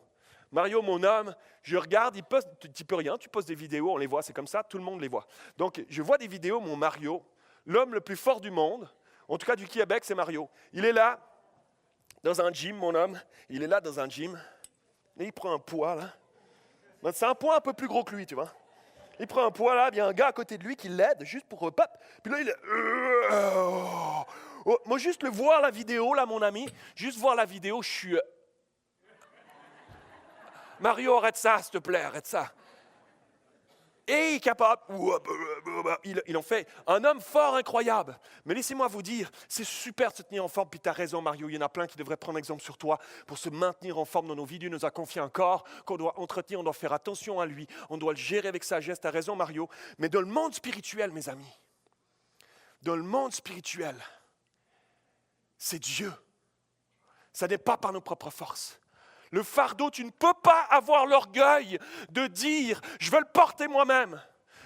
Mario, mon homme, je regarde, il poste, tu peux rien, tu postes des vidéos, on les voit, c'est comme ça, tout le monde les voit. Donc, je vois des vidéos, mon Mario, l'homme le plus fort du monde, en tout cas du Québec, c'est Mario. Il est là, dans un gym, mon homme. Il est là dans un gym. Et il prend un poids, là. C'est un poids un peu plus gros que lui, tu vois. Il prend un poids là, il y a un gars à côté de lui qui l'aide juste pour pop. Puis là, il est... Moi, juste le voir la vidéo, là, mon ami, juste voir la vidéo, je suis... Mario, arrête ça, s'il te plaît, arrête ça. Et il est capable, il en fait un homme fort, incroyable. Mais laissez-moi vous dire, c'est super de se tenir en forme, puis tu as raison Mario, il y en a plein qui devraient prendre exemple sur toi pour se maintenir en forme dans nos vies. Dieu nous a confié un corps qu'on doit entretenir, on doit faire attention à lui, on doit le gérer avec sagesse, tu as raison Mario. Mais dans le monde spirituel, mes amis, dans le monde spirituel, c'est Dieu. Ça n'est pas par nos propres forces. Le fardeau, tu ne peux pas avoir l'orgueil de dire « je veux le porter moi-même ».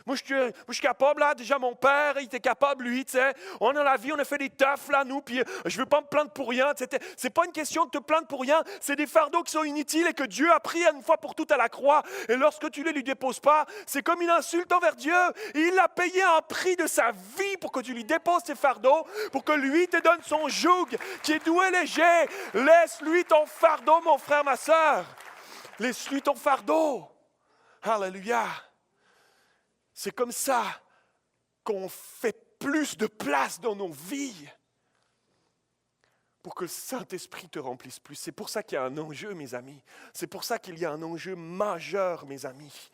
Moi, je suis capable, là, déjà mon père, il était capable, lui, tu sais. On a la vie, on a fait des tafs, là, nous, puis je ne veux pas me plaindre pour rien. C'est pas une question de te plaindre pour rien, c'est des fardeaux qui sont inutiles et que Dieu a pris une fois pour toutes à la croix. Et lorsque tu ne les lui déposes pas, c'est comme une insulte envers Dieu. Et il a payé un prix de sa vie pour que tu lui déposes tes fardeaux, pour que lui te donne son joug, qui est doux et léger. Laisse-lui ton fardeau, mon frère, ma soeur. Laisse-lui ton fardeau. Alléluia. C'est comme ça qu'on fait plus de place dans nos vies pour que le Saint-Esprit te remplisse plus. C'est pour ça qu'il y a un enjeu, mes amis. C'est pour ça qu'il y a un enjeu majeur, mes amis.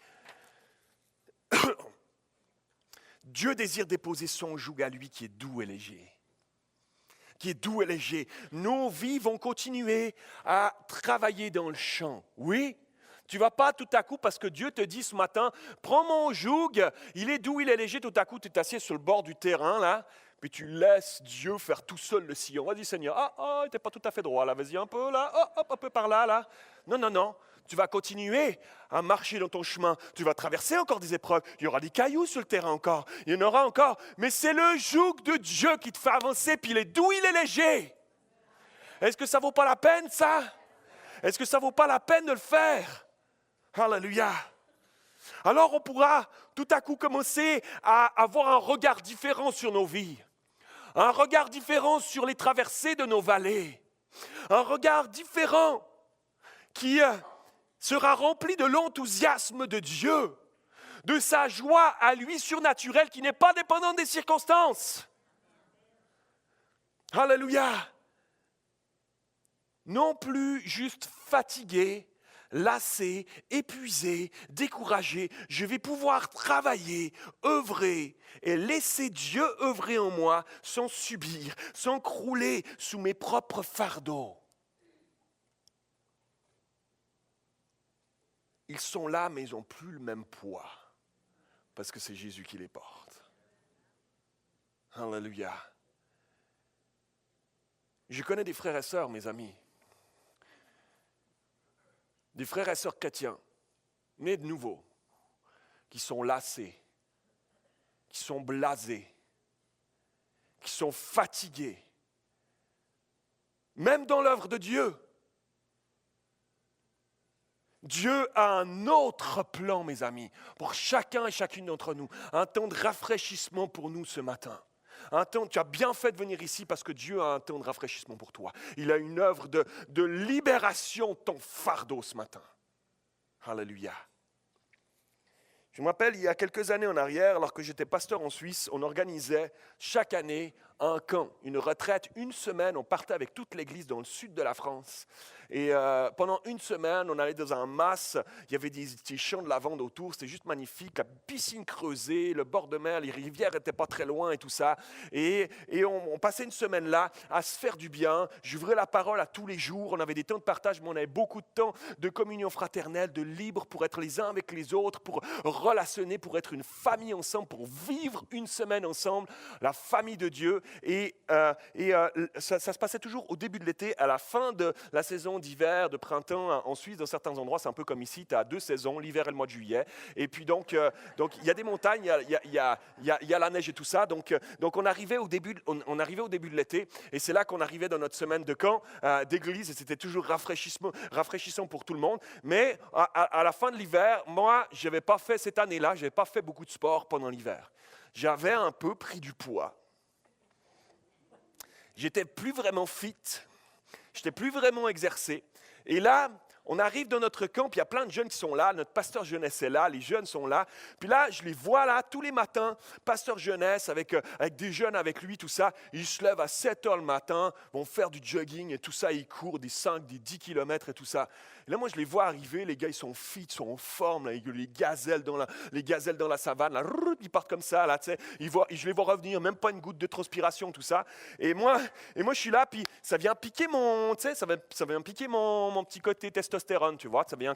Dieu désire déposer son joug à lui qui est doux et léger. Qui est doux et léger. Nos vies vont continuer à travailler dans le champ. Oui? Tu ne vas pas tout à coup, parce que Dieu te dit ce matin, prends mon joug, il est doux, il est léger, tout à coup tu t'assieds sur le bord du terrain, là, puis tu laisses Dieu faire tout seul le sillon. Vas-y Seigneur, il n'était pas tout à fait droit, là, vas-y un peu, là, un peu par là, là. Non, tu vas continuer à marcher dans ton chemin, tu vas traverser encore des épreuves, il y aura des cailloux sur le terrain encore, il y en aura encore, mais c'est le joug de Dieu qui te fait avancer, puis il est doux, il est léger. Est-ce que ça ne vaut pas la peine, ça? Est-ce que ça ne vaut pas la peine de le faire? Alléluia. Alors on pourra tout à coup commencer à avoir un regard différent sur nos vies, un regard différent sur les traversées de nos vallées, un regard différent qui sera rempli de l'enthousiasme de Dieu, de sa joie à lui surnaturelle qui n'est pas dépendante des circonstances. Alléluia. Non plus juste fatigué, lassé, épuisé, découragé, je vais pouvoir travailler, œuvrer et laisser Dieu œuvrer en moi sans subir, sans crouler sous mes propres fardeaux. Ils sont là, mais ils n'ont plus le même poids, parce que c'est Jésus qui les porte. Alléluia. Je connais des frères et sœurs, mes amis, des frères et sœurs chrétiens, nés de nouveau, qui sont lassés, qui sont blasés, qui sont fatigués, même dans l'œuvre de Dieu. Dieu a un autre plan, mes amis, pour chacun et chacune d'entre nous, un temps de rafraîchissement pour nous ce matin. Un temps, tu as bien fait de venir ici parce que Dieu a un temps de rafraîchissement pour toi. Il a une œuvre de libération de ton fardeau ce matin. Alléluia. Je me rappelle, il y a quelques années en arrière, alors que j'étais pasteur en Suisse, on organisait chaque année un camp, une retraite, une semaine. On partait avec toute l'église dans le sud de la France. Et pendant une semaine, on allait dans un mas, il y avait des champs de lavande autour, c'était juste magnifique, la piscine creusée, le bord de mer, les rivières n'étaient pas très loin et tout ça. Et on passait une semaine là à se faire du bien. J'ouvrais la parole à tous les jours, on avait des temps de partage, mais on avait beaucoup de temps de communion fraternelle, de libre pour être les uns avec les autres, pour relationner, pour être une famille ensemble, pour vivre une semaine ensemble, la famille de Dieu. Et ça se passait toujours au début de l'été, à la fin de la saison d'hiver, de printemps. En Suisse, dans certains endroits, c'est un peu comme ici, tu as 2 saisons, l'hiver et le mois de juillet. Et puis donc il y a des montagnes, il y a la neige et tout ça. Donc on arrivait au début de l'été, et c'est là qu'on arrivait dans notre semaine de camp d'église, et c'était toujours rafraîchissant pour tout le monde. Mais à la fin de l'hiver, moi, cette année-là, je n'avais pas fait beaucoup de sport pendant l'hiver. J'avais un peu pris du poids. J'étais plus vraiment fit, j'étais plus vraiment exercé. Et là, on arrive dans notre camp, puis il y a plein de jeunes qui sont là, notre pasteur jeunesse est là, les jeunes sont là. Puis là, je les vois là tous les matins, pasteur jeunesse avec des jeunes avec lui, tout ça. Ils se lèvent à 7 heures le matin, vont faire du jogging et tout ça, ils courent des 5, des 10 kilomètres et tout ça. Et là, moi, je les vois arriver, les gars, ils sont fit, ils sont en forme, là, les gazelles dans la savane, là, ils partent comme ça, là, tu sais. Je les vois revenir, même pas une goutte de transpiration, tout ça. Et moi, je suis là, puis ça vient piquer mon, tu sais, ça vient piquer mon petit côté testostérone, tu vois. Ça vient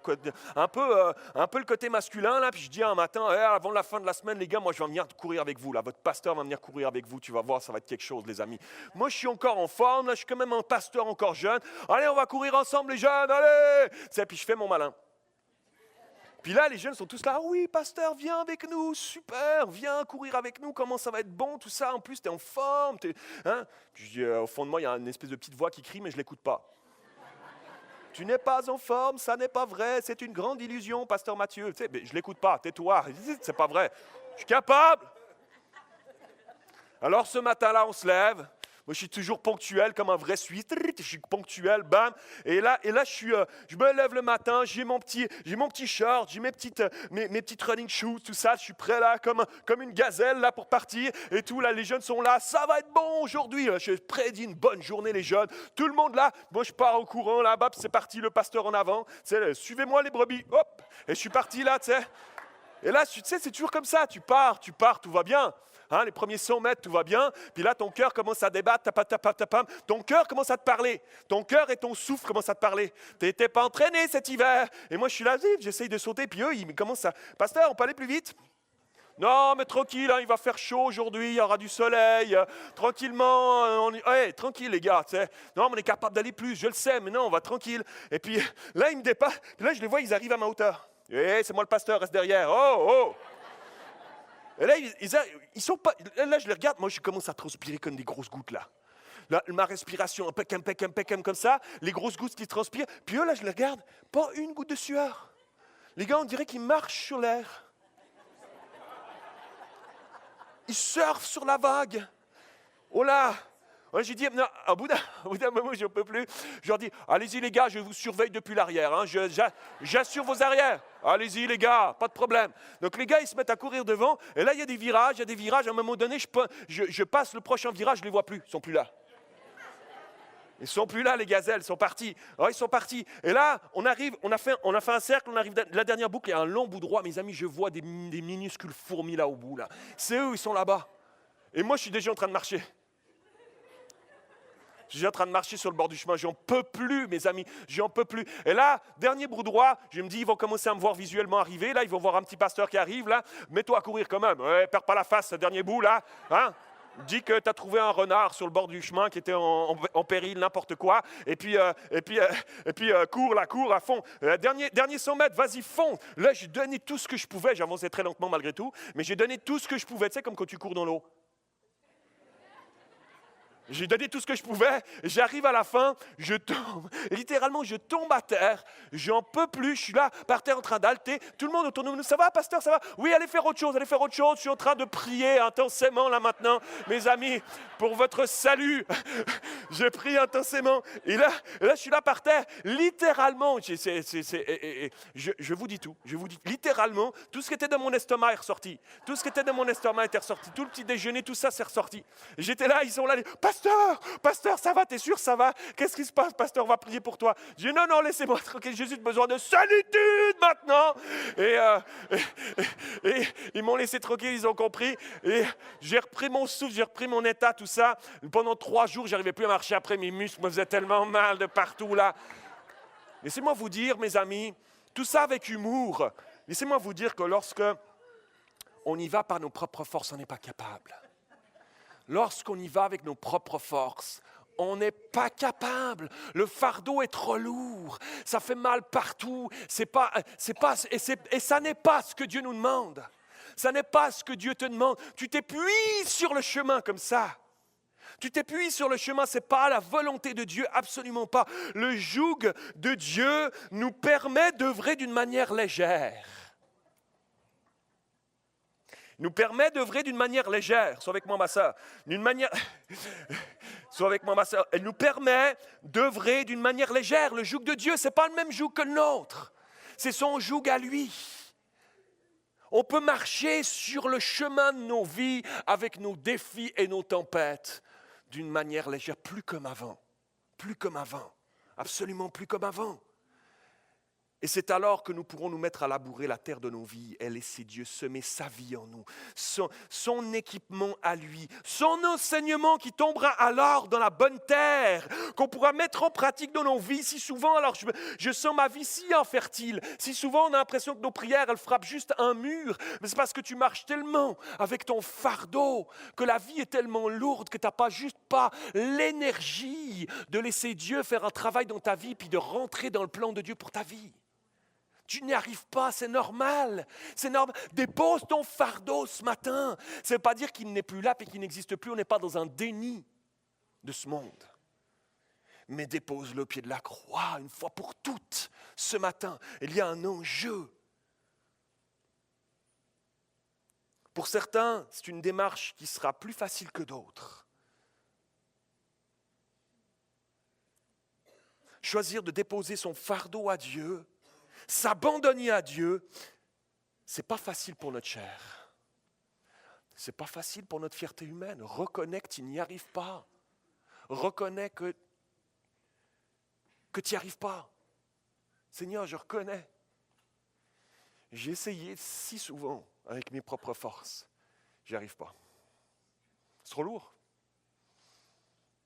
un peu le côté masculin, là. Puis je dis un matin, avant la fin de la semaine, les gars, moi, je vais venir courir avec vous, là. Votre pasteur va venir courir avec vous, tu vas voir, ça va être quelque chose, les amis. Moi, je suis encore en forme, là, je suis quand même un pasteur encore jeune. Allez, on va courir ensemble, les jeunes, allez! Tu sais, puis je fais mon malin. Puis là, les jeunes sont tous là. Oui, pasteur, viens avec nous, super, viens courir avec nous, comment ça va être bon, tout ça. En plus, tu es en forme. Hein? Puis je dis, au fond de moi, il y a une espèce de petite voix qui crie, mais je ne l'écoute pas. Tu n'es pas en forme, ça n'est pas vrai, c'est une grande illusion, pasteur Mathieu. Tu sais, mais je ne l'écoute pas, tais-toi, c'est pas vrai. Je suis capable. Alors ce matin-là, on se lève. Moi, je suis toujours ponctuel comme un vrai Suisse. Je suis ponctuel, bam. Et là, je me lève le matin, j'ai mon petit short, j'ai mes petites running shoes, tout ça. Je suis prêt là, comme une gazelle là pour partir. Et tout, là, les jeunes sont là. Ça va être bon aujourd'hui. Je prédis une bonne journée, les jeunes. Tout le monde là. Moi, je pars au courant là-bas. C'est parti, le pasteur en avant. Suivez-moi les brebis. Hop. Et je suis parti là, tu sais. Et là, tu sais, c'est toujours comme ça. Tu pars, tout va bien. Hein, les premiers 100 mètres, tout va bien. Puis là, ton cœur commence à débattre. Ton cœur commence à te parler. Ton cœur et ton souffle commencent à te parler. Tu n'étais pas entraîné cet hiver. Et moi, je suis là, j'essaye de sauter. Puis eux, ils commencent à... Pasteur, on peut aller plus vite? Non, mais tranquille, hein, il va faire chaud aujourd'hui, il y aura du soleil. Tranquillement, tranquille les gars. Tu sais. Non, mais on est capable d'aller plus, je le sais, mais non, on va tranquille. Et puis là, ils me dépassent. Puis là, je les vois, ils arrivent à ma hauteur. C'est moi le pasteur, reste derrière. Oh! Et là, ils sont pas. Là, je les regarde. Moi, je commence à transpirer comme des grosses gouttes là. Ma respiration, impeccable comme ça. Les grosses gouttes qui transpirent. Puis eux, là, je les regarde. Pas une goutte de sueur. Les gars, on dirait qu'ils marchent sur l'air. Ils surfent sur la vague. Oh là! J'ai dit, non, au bout d'un moment, je ne peux plus. Je leur dis, allez-y les gars, je vous surveille depuis l'arrière. Hein, j'assure vos arrières. Allez-y les gars, pas de problème. Donc les gars, ils se mettent à courir devant. Et là, il y a des virages. À un moment donné, je passe le prochain virage, je ne les vois plus. Ils ne sont plus là. Ils ne sont plus là, les gazelles, ils sont partis. Oh, ils sont partis. Et là, on a fait un cercle, on arrive la dernière boucle, il y a un long bout droit. Mes amis, je vois des minuscules fourmis là au bout. Là. C'est eux, ils sont là-bas. Et moi, je suis déjà en train de marcher. Je suis en train de marcher sur le bord du chemin. J'en peux plus, mes amis. J'en peux plus. Et là, dernier bout droit, je me dis, ils vont commencer à me voir visuellement arriver. Là, ils vont voir un petit pasteur qui arrive. Là, mets-toi à courir quand même. Ouais, perds pas la face, ce dernier bout là. Hein? Dis que tu as trouvé un renard sur le bord du chemin qui était en péril, n'importe quoi. Et puis, cours à fond. Dernier 100 mètres, vas-y, fonce. Là, j'ai donné tout ce que je pouvais. J'avançais très lentement malgré tout. Mais j'ai donné tout ce que je pouvais. Tu sais, comme quand tu cours dans l'eau. J'ai donné tout ce que je pouvais, j'arrive à la fin, je tombe, littéralement je tombe à terre, j'en peux plus, je suis là par terre en train d'halter, tout le monde autour de nous, ça va pasteur, ça va? Oui, allez faire autre chose, je suis en train de prier intensément là maintenant, mes amis, pour votre salut, je prie intensément, et là je suis là par terre, littéralement, je vous dis tout, littéralement, tout ce qui était dans mon estomac est ressorti, tout ce qui était dans mon estomac était ressorti, tout le petit déjeuner, tout ça c'est ressorti, j'étais là, ils sont là, Pasteur, ça va, t'es sûr, ça va? Qu'est-ce qui se passe, pasteur, on va prier pour toi. Je dis, non, laissez-moi tranquille, Jésus a besoin de solitude maintenant. Et ils m'ont laissé tranquille, ils ont compris. Et j'ai repris mon souffle, j'ai repris mon état, tout ça. Pendant 3 jours, j'arrivais plus à marcher après, mes muscles me faisaient tellement mal de partout, là. Laissez-moi vous dire, mes amis, tout ça avec humour. Laissez-moi vous dire que lorsque on y va par nos propres forces, on n'est pas capable. Lorsqu'on y va avec nos propres forces, on n'est pas capable. Le fardeau est trop lourd. Ça fait mal partout. Et ça n'est pas ce que Dieu nous demande. Ça n'est pas ce que Dieu te demande. Tu t'épuises sur le chemin comme ça. Tu t'épuises sur le chemin, ce n'est pas la volonté de Dieu, absolument pas. Le joug de Dieu nous permet d'œuvrer d'une manière légère. Nous permet d'œuvrer d'une manière légère. Sois avec moi, ma soeur. D'une manière... Sois avec moi, ma sœur. Elle nous permet d'œuvrer d'une manière légère. Le joug de Dieu, ce n'est pas le même joug que le nôtre. C'est son joug à lui. On peut marcher sur le chemin de nos vies avec nos défis et nos tempêtes d'une manière légère, plus comme avant. Plus comme avant. Absolument plus comme avant. Et c'est alors que nous pourrons nous mettre à labourer la terre de nos vies et laisser Dieu semer sa vie en nous, son équipement à lui, son enseignement qui tombera alors dans la bonne terre, qu'on pourra mettre en pratique dans nos vies. Si souvent, alors je sens ma vie si infertile, si souvent on a l'impression que nos prières, elles frappent juste un mur, mais c'est parce que tu marches tellement avec ton fardeau, que la vie est tellement lourde que tu n'as pas juste pas l'énergie de laisser Dieu faire un travail dans ta vie puis de rentrer dans le plan de Dieu pour ta vie. Tu n'y arrives pas, c'est normal. C'est normal. Dépose ton fardeau ce matin. Ça ne veut pas dire qu'il n'est plus là et qu'il n'existe plus. On n'est pas dans un déni de ce monde. Mais dépose-le au pied de la croix une fois pour toutes ce matin. Il y a un enjeu. Pour certains, c'est une démarche qui sera plus facile que d'autres. Choisir de déposer son fardeau à Dieu, s'abandonner à Dieu, ce n'est pas facile pour notre chair. Ce n'est pas facile pour notre fierté humaine. Reconnais que tu n'y arrives pas. Reconnais que tu n'y arrives pas. Seigneur, je reconnais. J'ai essayé si souvent avec mes propres forces. Je n'y arrive pas. C'est trop lourd.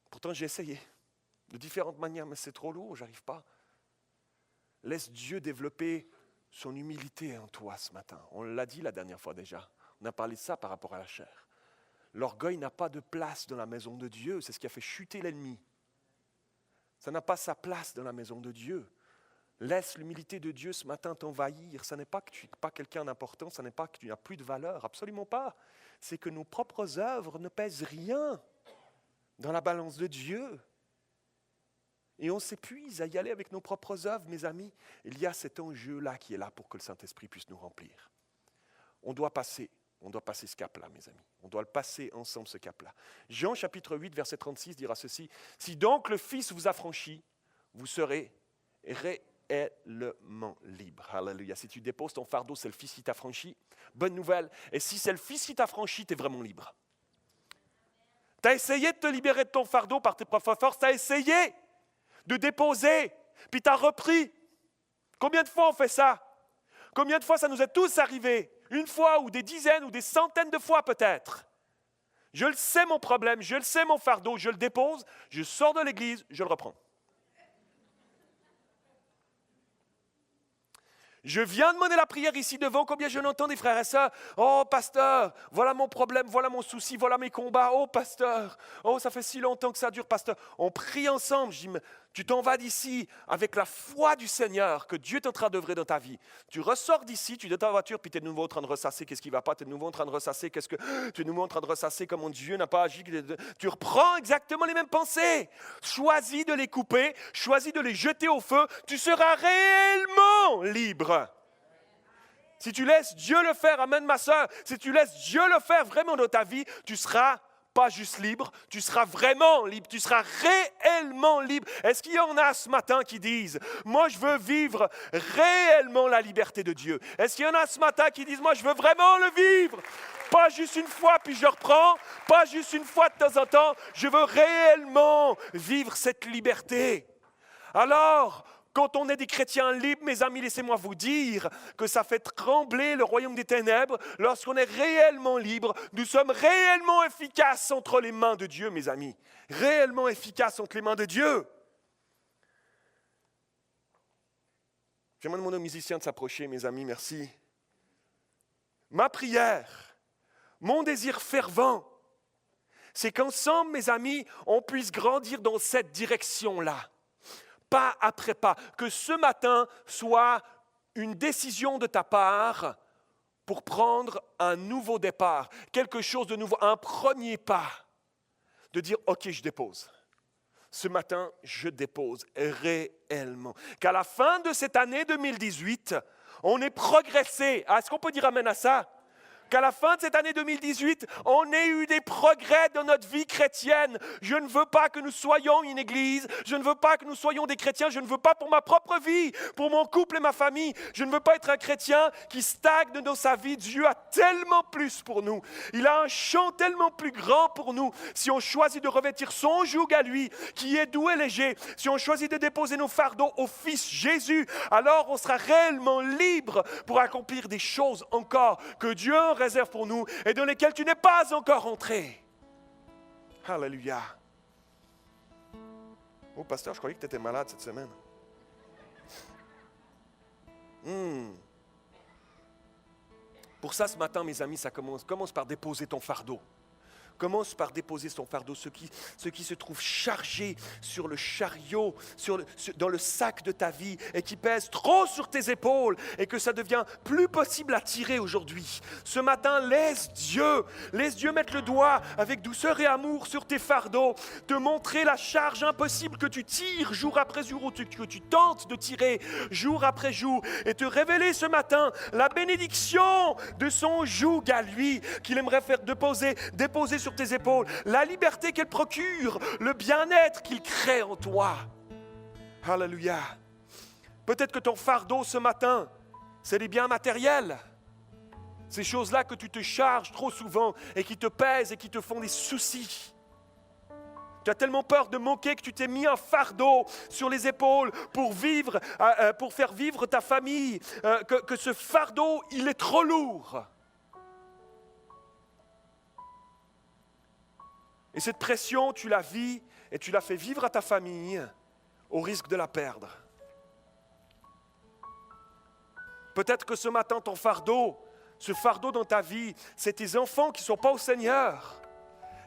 Pourtant, j'ai essayé de différentes manières, mais c'est trop lourd, je n'y arrive pas. Laisse Dieu développer son humilité en toi ce matin. On l'a dit la dernière fois déjà. On a parlé de ça par rapport à la chair. L'orgueil n'a pas de place dans la maison de Dieu. C'est ce qui a fait chuter l'ennemi. Ça n'a pas sa place dans la maison de Dieu. Laisse l'humilité de Dieu ce matin t'envahir. Ce n'est pas que tu n'es pas quelqu'un d'important, ce n'est pas que tu n'as plus de valeur. Absolument pas. C'est que nos propres œuvres ne pèsent rien dans la balance de Dieu. Et on s'épuise à y aller avec nos propres œuvres, mes amis. Il y a cet enjeu-là qui est là pour que le Saint-Esprit puisse nous remplir. On doit passer ce cap-là, mes amis. On doit le passer ensemble, ce cap-là. Jean, chapitre 8, verset 36, dira ceci. « Si donc le Fils vous affranchit, vous serez réellement libre. » Alléluia. Si tu déposes ton fardeau, c'est le Fils qui t'affranchit. Bonne nouvelle. Et si c'est le Fils qui t'affranchit, tu es vraiment libre. Tu as essayé de te libérer de ton fardeau par tes propres forces. Tu as essayé de déposer, puis tu as repris. Combien de fois on fait ça? Combien de fois ça nous est tous arrivé? Une fois ou des dizaines ou des centaines de fois peut-être. Je le sais mon problème, je le sais mon fardeau, je le dépose, je sors de l'église, je le reprends. Je viens demander la prière ici devant, combien je l'entends des frères et sœurs. Oh, pasteur, voilà mon problème, voilà mon souci, voilà mes combats. Oh, pasteur, oh, ça fait si longtemps que ça dure, pasteur. On prie ensemble. Je dis, mais tu t'en vas d'ici avec la foi du Seigneur que Dieu est en train d'œuvrer dans ta vie. Tu ressors d'ici, tu es dans ta voiture, puis tu es de nouveau en train de ressasser qu'est-ce qui ne va pas. Tu es de nouveau en train de ressasser tu es de nouveau en train de ressasser comment Dieu n'a pas agi. Tu reprends exactement les mêmes pensées. Choisis de les couper, choisis de les jeter au feu. Tu seras réellement libre. Si tu laisses Dieu le faire, amen ma soeur, si tu laisses Dieu le faire vraiment dans ta vie, tu seras pas juste libre, tu seras vraiment libre, tu seras réellement libre. Est-ce qu'il y en a ce matin qui disent, moi je veux vivre réellement la liberté de Dieu? Est-ce qu'il y en a ce matin qui disent, moi je veux vraiment le vivre? Pas juste une fois puis je reprends, pas juste une fois de temps en temps, je veux réellement vivre cette liberté. Alors, quand on est des chrétiens libres, mes amis, laissez-moi vous dire que ça fait trembler le royaume des ténèbres. Lorsqu'on est réellement libre, nous sommes réellement efficaces entre les mains de Dieu, mes amis. Réellement efficaces entre les mains de Dieu. J'aimerais demander aux musiciens de s'approcher, mes amis, merci. Ma prière, mon désir fervent, c'est qu'ensemble, mes amis, on puisse grandir dans cette direction-là. Pas après pas, que ce matin soit une décision de ta part pour prendre un nouveau départ, quelque chose de nouveau, un premier pas, de dire « Ok, je dépose ». Ce matin, je dépose réellement. Qu'à la fin de cette année 2018, on ait progressé. Est-ce qu'on peut dire amen à ça? Qu'à la fin de cette année 2018, on ait eu des progrès dans notre vie chrétienne. Je ne veux pas que nous soyons une église, je ne veux pas que nous soyons des chrétiens, je ne veux pas pour ma propre vie, pour mon couple et ma famille, je ne veux pas être un chrétien qui stagne dans sa vie. Dieu a tellement plus pour nous. Il a un champ tellement plus grand pour nous. Si on choisit de revêtir son joug à lui, qui est doux et léger, si on choisit de déposer nos fardeaux au Fils Jésus, alors on sera réellement libre pour accomplir des choses encore que Dieu réserve pour nous et dans lesquelles tu n'es pas encore entré. Alléluia. Oh, pasteur, je croyais que tu étais malade cette semaine. Pour ça, ce matin, mes amis, ça commence par déposer ton fardeau. Commence par déposer son fardeau, ce qui se trouve chargé sur le chariot, dans le sac de ta vie et qui pèse trop sur tes épaules et que ça devient plus possible à tirer aujourd'hui. Ce matin, laisse Dieu mettre le doigt avec douceur et amour sur tes fardeaux, te montrer la charge impossible que tu tires jour après jour ou que tu tentes de tirer jour après jour et te révéler ce matin la bénédiction de son joug à lui qu'il aimerait faire déposer sur tes épaules, la liberté qu'elle procure, le bien-être qu'il crée en toi. Alléluia. Peut-être que ton fardeau ce matin, c'est des biens matériels. Ces choses-là que tu te charges trop souvent et qui te pèsent et qui te font des soucis. Tu as tellement peur de manquer que tu t'es mis un fardeau sur les épaules pour faire vivre ta famille, que ce fardeau, il est trop lourd. Et cette pression, tu la vis et tu la fais vivre à ta famille au risque de la perdre. Peut-être que ce matin, ce fardeau dans ta vie, c'est tes enfants qui ne sont pas au Seigneur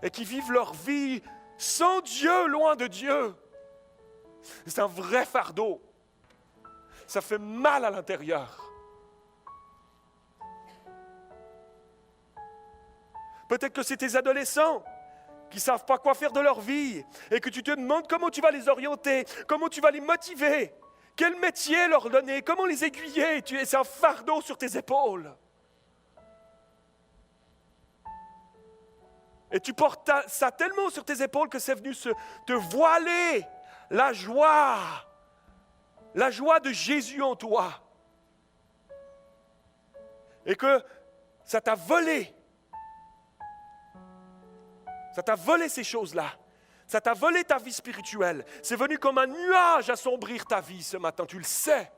et qui vivent leur vie sans Dieu, loin de Dieu. C'est un vrai fardeau. Ça fait mal à l'intérieur. Peut-être que c'est tes adolescents qui ne savent pas quoi faire de leur vie et que tu te demandes comment tu vas les orienter, comment tu vas les motiver, quel métier leur donner, comment les aiguiller. C'est un fardeau sur tes épaules. Et tu portes ça tellement sur tes épaules que c'est venu te voiler la joie de Jésus en toi. Et que ça t'a volé. Ça t'a volé ces choses-là. Ça t'a volé ta vie spirituelle. C'est venu comme un nuage assombrir ta vie ce matin, tu le sais.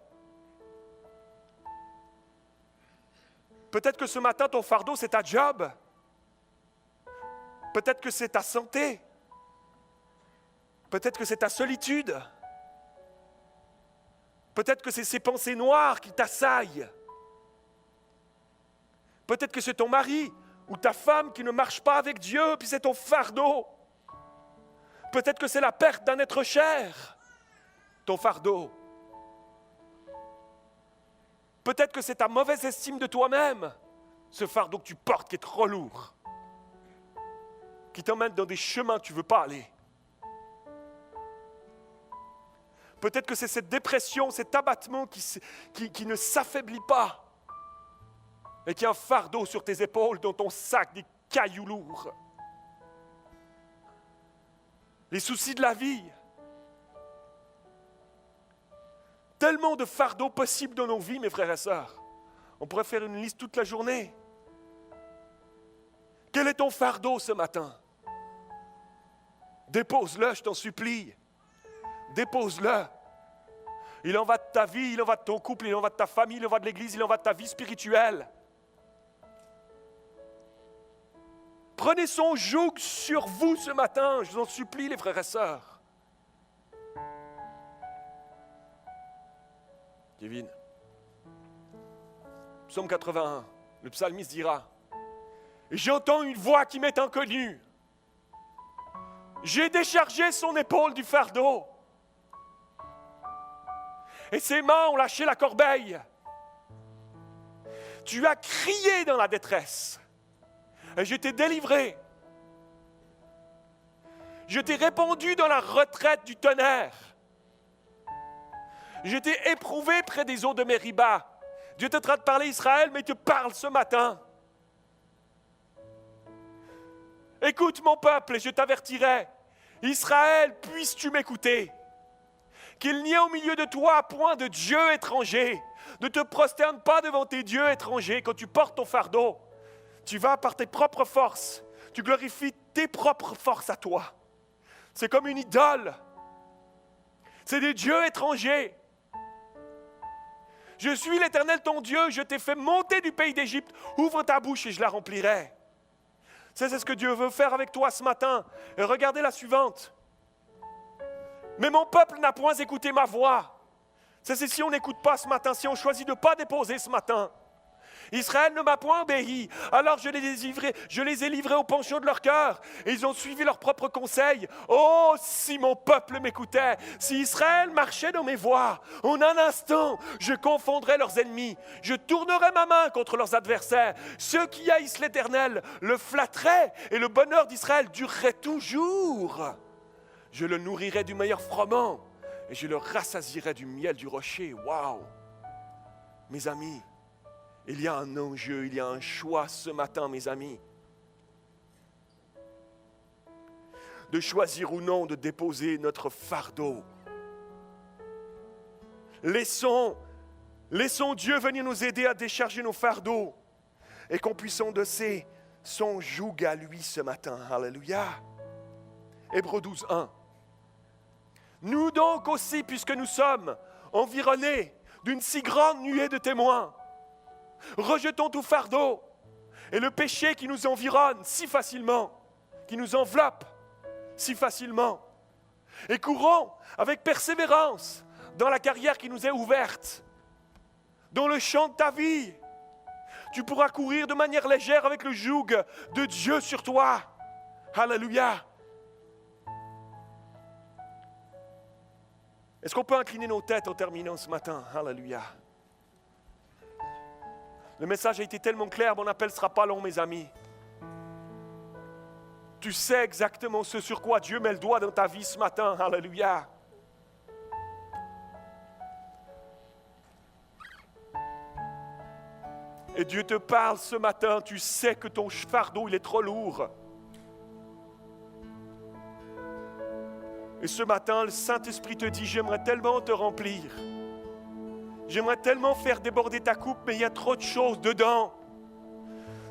Peut-être que ce matin, ton fardeau, c'est ta job. Peut-être que c'est ta santé. Peut-être que c'est ta solitude. Peut-être que c'est ces pensées noires qui t'assaillent. Peut-être que c'est ton mari ou ta femme qui ne marche pas avec Dieu, puis c'est ton fardeau. Peut-être que c'est la perte d'un être cher, ton fardeau. Peut-être que c'est ta mauvaise estime de toi-même, ce fardeau que tu portes qui est trop lourd, qui t'emmène dans des chemins que tu ne veux pas aller. Peut-être que c'est cette dépression, cet abattement qui ne s'affaiblit pas, et qui a un fardeau sur tes épaules, dans ton sac, des cailloux lourds. Les soucis de la vie. Tellement de fardeaux possibles dans nos vies, mes frères et sœurs. On pourrait faire une liste toute la journée. Quel est ton fardeau ce matin? Dépose-le, je t'en supplie. Dépose-le. Il en va de ta vie, il en va de ton couple, il en va de ta famille, il en va de l'église, il en va de ta vie spirituelle. Prenez son joug sur vous ce matin, je vous en supplie, les frères et sœurs. Kevin, Psaume 81, le psalmiste dira: j'entends une voix qui m'est inconnue. J'ai déchargé son épaule du fardeau. Et ses mains ont lâché la corbeille. Tu as crié dans la détresse. Et je t'ai délivré. Je t'ai répandu dans la retraite du tonnerre. Je t'ai éprouvé près des eaux de Mériba. Dieu est en train de parler Israël, mais il te parle ce matin. Écoute mon peuple et je t'avertirai. Israël, puisses-tu m'écouter? Qu'il n'y ait au milieu de toi point de dieu étranger. Ne te prosterne pas devant tes dieux étrangers quand tu portes ton fardeau. Tu vas par tes propres forces. Tu glorifies tes propres forces à toi. C'est comme une idole. C'est des dieux étrangers. Je suis l'Éternel ton Dieu, je t'ai fait monter du pays d'Égypte. Ouvre ta bouche et je la remplirai. C'est ce que Dieu veut faire avec toi ce matin. Et regardez la suivante. Mais mon peuple n'a point écouté ma voix. C'est si on n'écoute pas ce matin, si on choisit de ne pas déposer ce matin. Israël ne m'a point obéi, alors je les ai livrés au penchant de leur cœur, et ils ont suivi leurs propres conseils. Oh, si mon peuple m'écoutait, si Israël marchait dans mes voies, en un instant, je confondrais leurs ennemis, je tournerais ma main contre leurs adversaires. Ceux qui haïssent l'Éternel le flatteraient, et le bonheur d'Israël durerait toujours. Je le nourrirais du meilleur froment, et je le rassasierais du miel du rocher. Waouh! Mes amis, il y a un enjeu, il y a un choix ce matin, mes amis. De choisir ou non de déposer notre fardeau. Laissons Dieu venir nous aider à décharger nos fardeaux et qu'on puisse endosser son joug à lui ce matin. Alléluia. Hébreux 12, 1. Nous donc aussi, puisque nous sommes environnés d'une si grande nuée de témoins, rejetons tout fardeau et le péché qui nous environne si facilement, qui nous enveloppe si facilement, et courons avec persévérance dans la carrière qui nous est ouverte, dans le champ de ta vie. Tu pourras courir de manière légère avec le joug de Dieu sur toi. Alléluia. Est-ce qu'on peut incliner nos têtes en terminant ce matin? Alléluia. Le message a été tellement clair, mon appel ne sera pas long, mes amis. Tu sais exactement ce sur quoi Dieu met le doigt dans ta vie ce matin. Alléluia. Et Dieu te parle ce matin, tu sais que ton fardeau, il est trop lourd. Et ce matin, le Saint-Esprit te dit, j'aimerais tellement te remplir. J'aimerais tellement faire déborder ta coupe, mais il y a trop de choses dedans.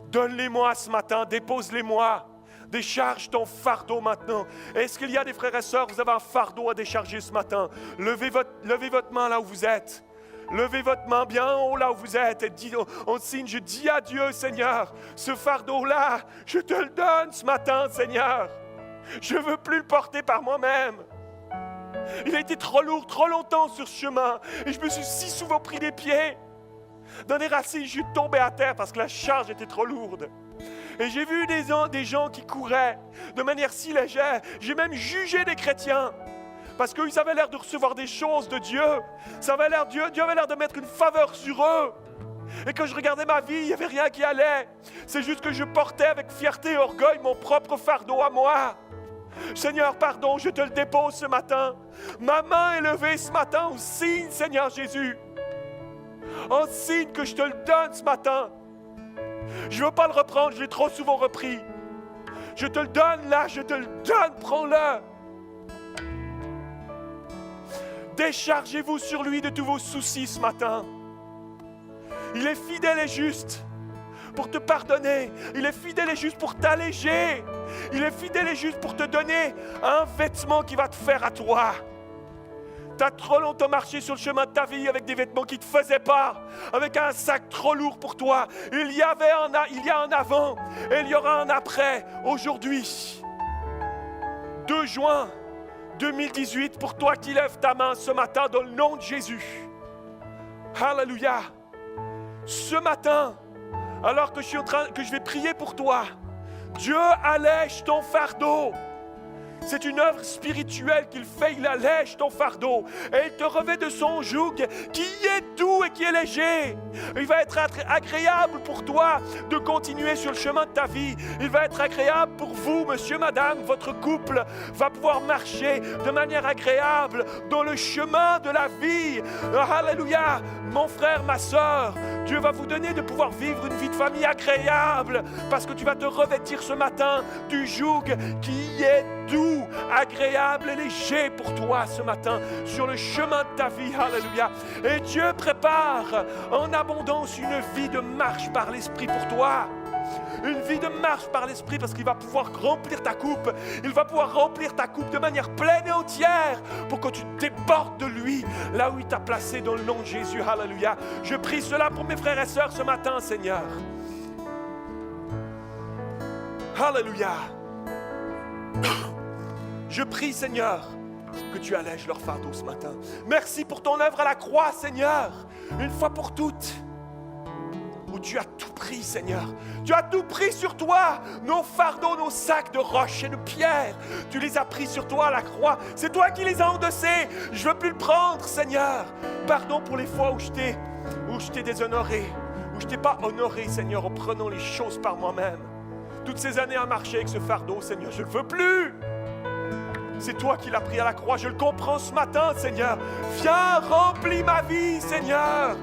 Donne-les-moi ce matin, dépose-les-moi. Décharge ton fardeau maintenant. Est-ce qu'il y a des frères et sœurs, vous avez un fardeau à décharger ce matin? Levez votre main là où vous êtes. Levez votre main bien haut là où vous êtes et dites en signe, je dis à Dieu, Seigneur, ce fardeau-là, je te le donne ce matin, Seigneur. Je ne veux plus le porter par moi-même. Il a été trop lourd, trop longtemps sur ce chemin. Et je me suis si souvent pris les pieds. Dans des racines, je suis tombé à terre parce que la charge était trop lourde. Et j'ai vu des gens qui couraient de manière si légère. J'ai même jugé des chrétiens. Parce qu'ils avaient l'air de recevoir des choses de Dieu. Dieu avait l'air de mettre une faveur sur eux. Et quand je regardais ma vie, il n'y avait rien qui allait. C'est juste que je portais avec fierté et orgueil mon propre fardeau à moi. Seigneur, pardon, je te le dépose ce matin. Ma main est levée ce matin en signe, Seigneur Jésus. En signe que je te le donne ce matin. Je ne veux pas le reprendre, je l'ai trop souvent repris. Je te le donne là, je te le donne, prends-le. Déchargez-vous sur lui de tous vos soucis ce matin. Il est fidèle et juste pour te pardonner. Il est fidèle et juste pour t'alléger. Il est fidèle et juste pour te donner un vêtement qui va te faire à toi. Tu as trop longtemps marché sur le chemin de ta vie avec des vêtements qui ne te faisaient pas, avec un sac trop lourd pour toi. Il y a un avant et il y aura un après. Aujourd'hui, 2 juin 2018, pour toi qui lèves ta main ce matin dans le nom de Jésus. Alléluia. Ce matin, alors que je vais prier pour toi, Dieu allège ton fardeau. C'est une œuvre spirituelle qu'il fait, il allège ton fardeau et il te revêt de son joug qui est doux et qui est léger. Il va être agréable pour toi de continuer sur le chemin de ta vie. Il va être agréable pour vous, monsieur, madame, votre couple va pouvoir marcher de manière agréable dans le chemin de la vie. Alléluia, mon frère, ma sœur, Dieu va vous donner de pouvoir vivre une vie de famille agréable parce que tu vas te revêtir ce matin du joug qui est doux, agréable et léger pour toi ce matin sur le chemin de ta vie. Alléluia. Et Dieu prépare en abondance une vie de marche par l'Esprit pour toi. Une vie de marche par l'Esprit parce qu'il va pouvoir remplir ta coupe. Il va pouvoir remplir ta coupe de manière pleine et entière pour que tu débordes de lui là où il t'a placé dans le nom de Jésus. Alléluia. Je prie cela pour mes frères et sœurs ce matin, Seigneur. Alléluia. Je prie, Seigneur, que tu allèges leur fardeau ce matin. Merci pour ton œuvre à la croix, Seigneur, une fois pour toutes. Où tu as tout pris, Seigneur. Tu as tout pris sur toi. Nos fardeaux, nos sacs de roches et de pierres, tu les as pris sur toi à la croix. C'est toi qui les as endossés. Je ne veux plus le prendre, Seigneur. Pardon pour les fois où je t'ai déshonoré, où je ne t'ai pas honoré, Seigneur, en prenant les choses par moi-même. Toutes ces années à marcher avec ce fardeau, Seigneur, je ne le veux plus. C'est toi qui l'as pris à la croix. Je le comprends ce matin, Seigneur. Viens, remplis ma vie, Seigneur.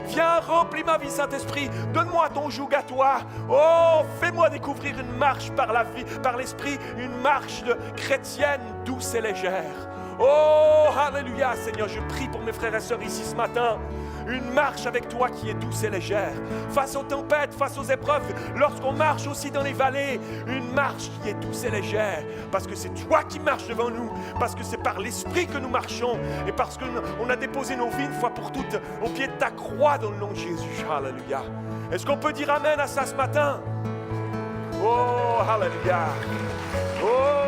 Viens, remplis ma vie, Saint-Esprit. Donne-moi ton joug à toi. Oh, fais-moi découvrir une marche par la vie, par l'Esprit, une marche chrétienne douce et légère. Oh, alléluia, Seigneur. Je prie pour mes frères et sœurs ici ce matin. Une marche avec toi qui est douce et légère. Face aux tempêtes, face aux épreuves, lorsqu'on marche aussi dans les vallées, une marche qui est douce et légère. Parce que c'est toi qui marches devant nous. Parce que c'est par l'Esprit que nous marchons. Et parce qu'on a déposé nos vies une fois pour toutes au pied de ta croix dans le nom de Jésus. Alléluia. Est-ce qu'on peut dire Amen à ça ce matin? Oh, alléluia. Oh.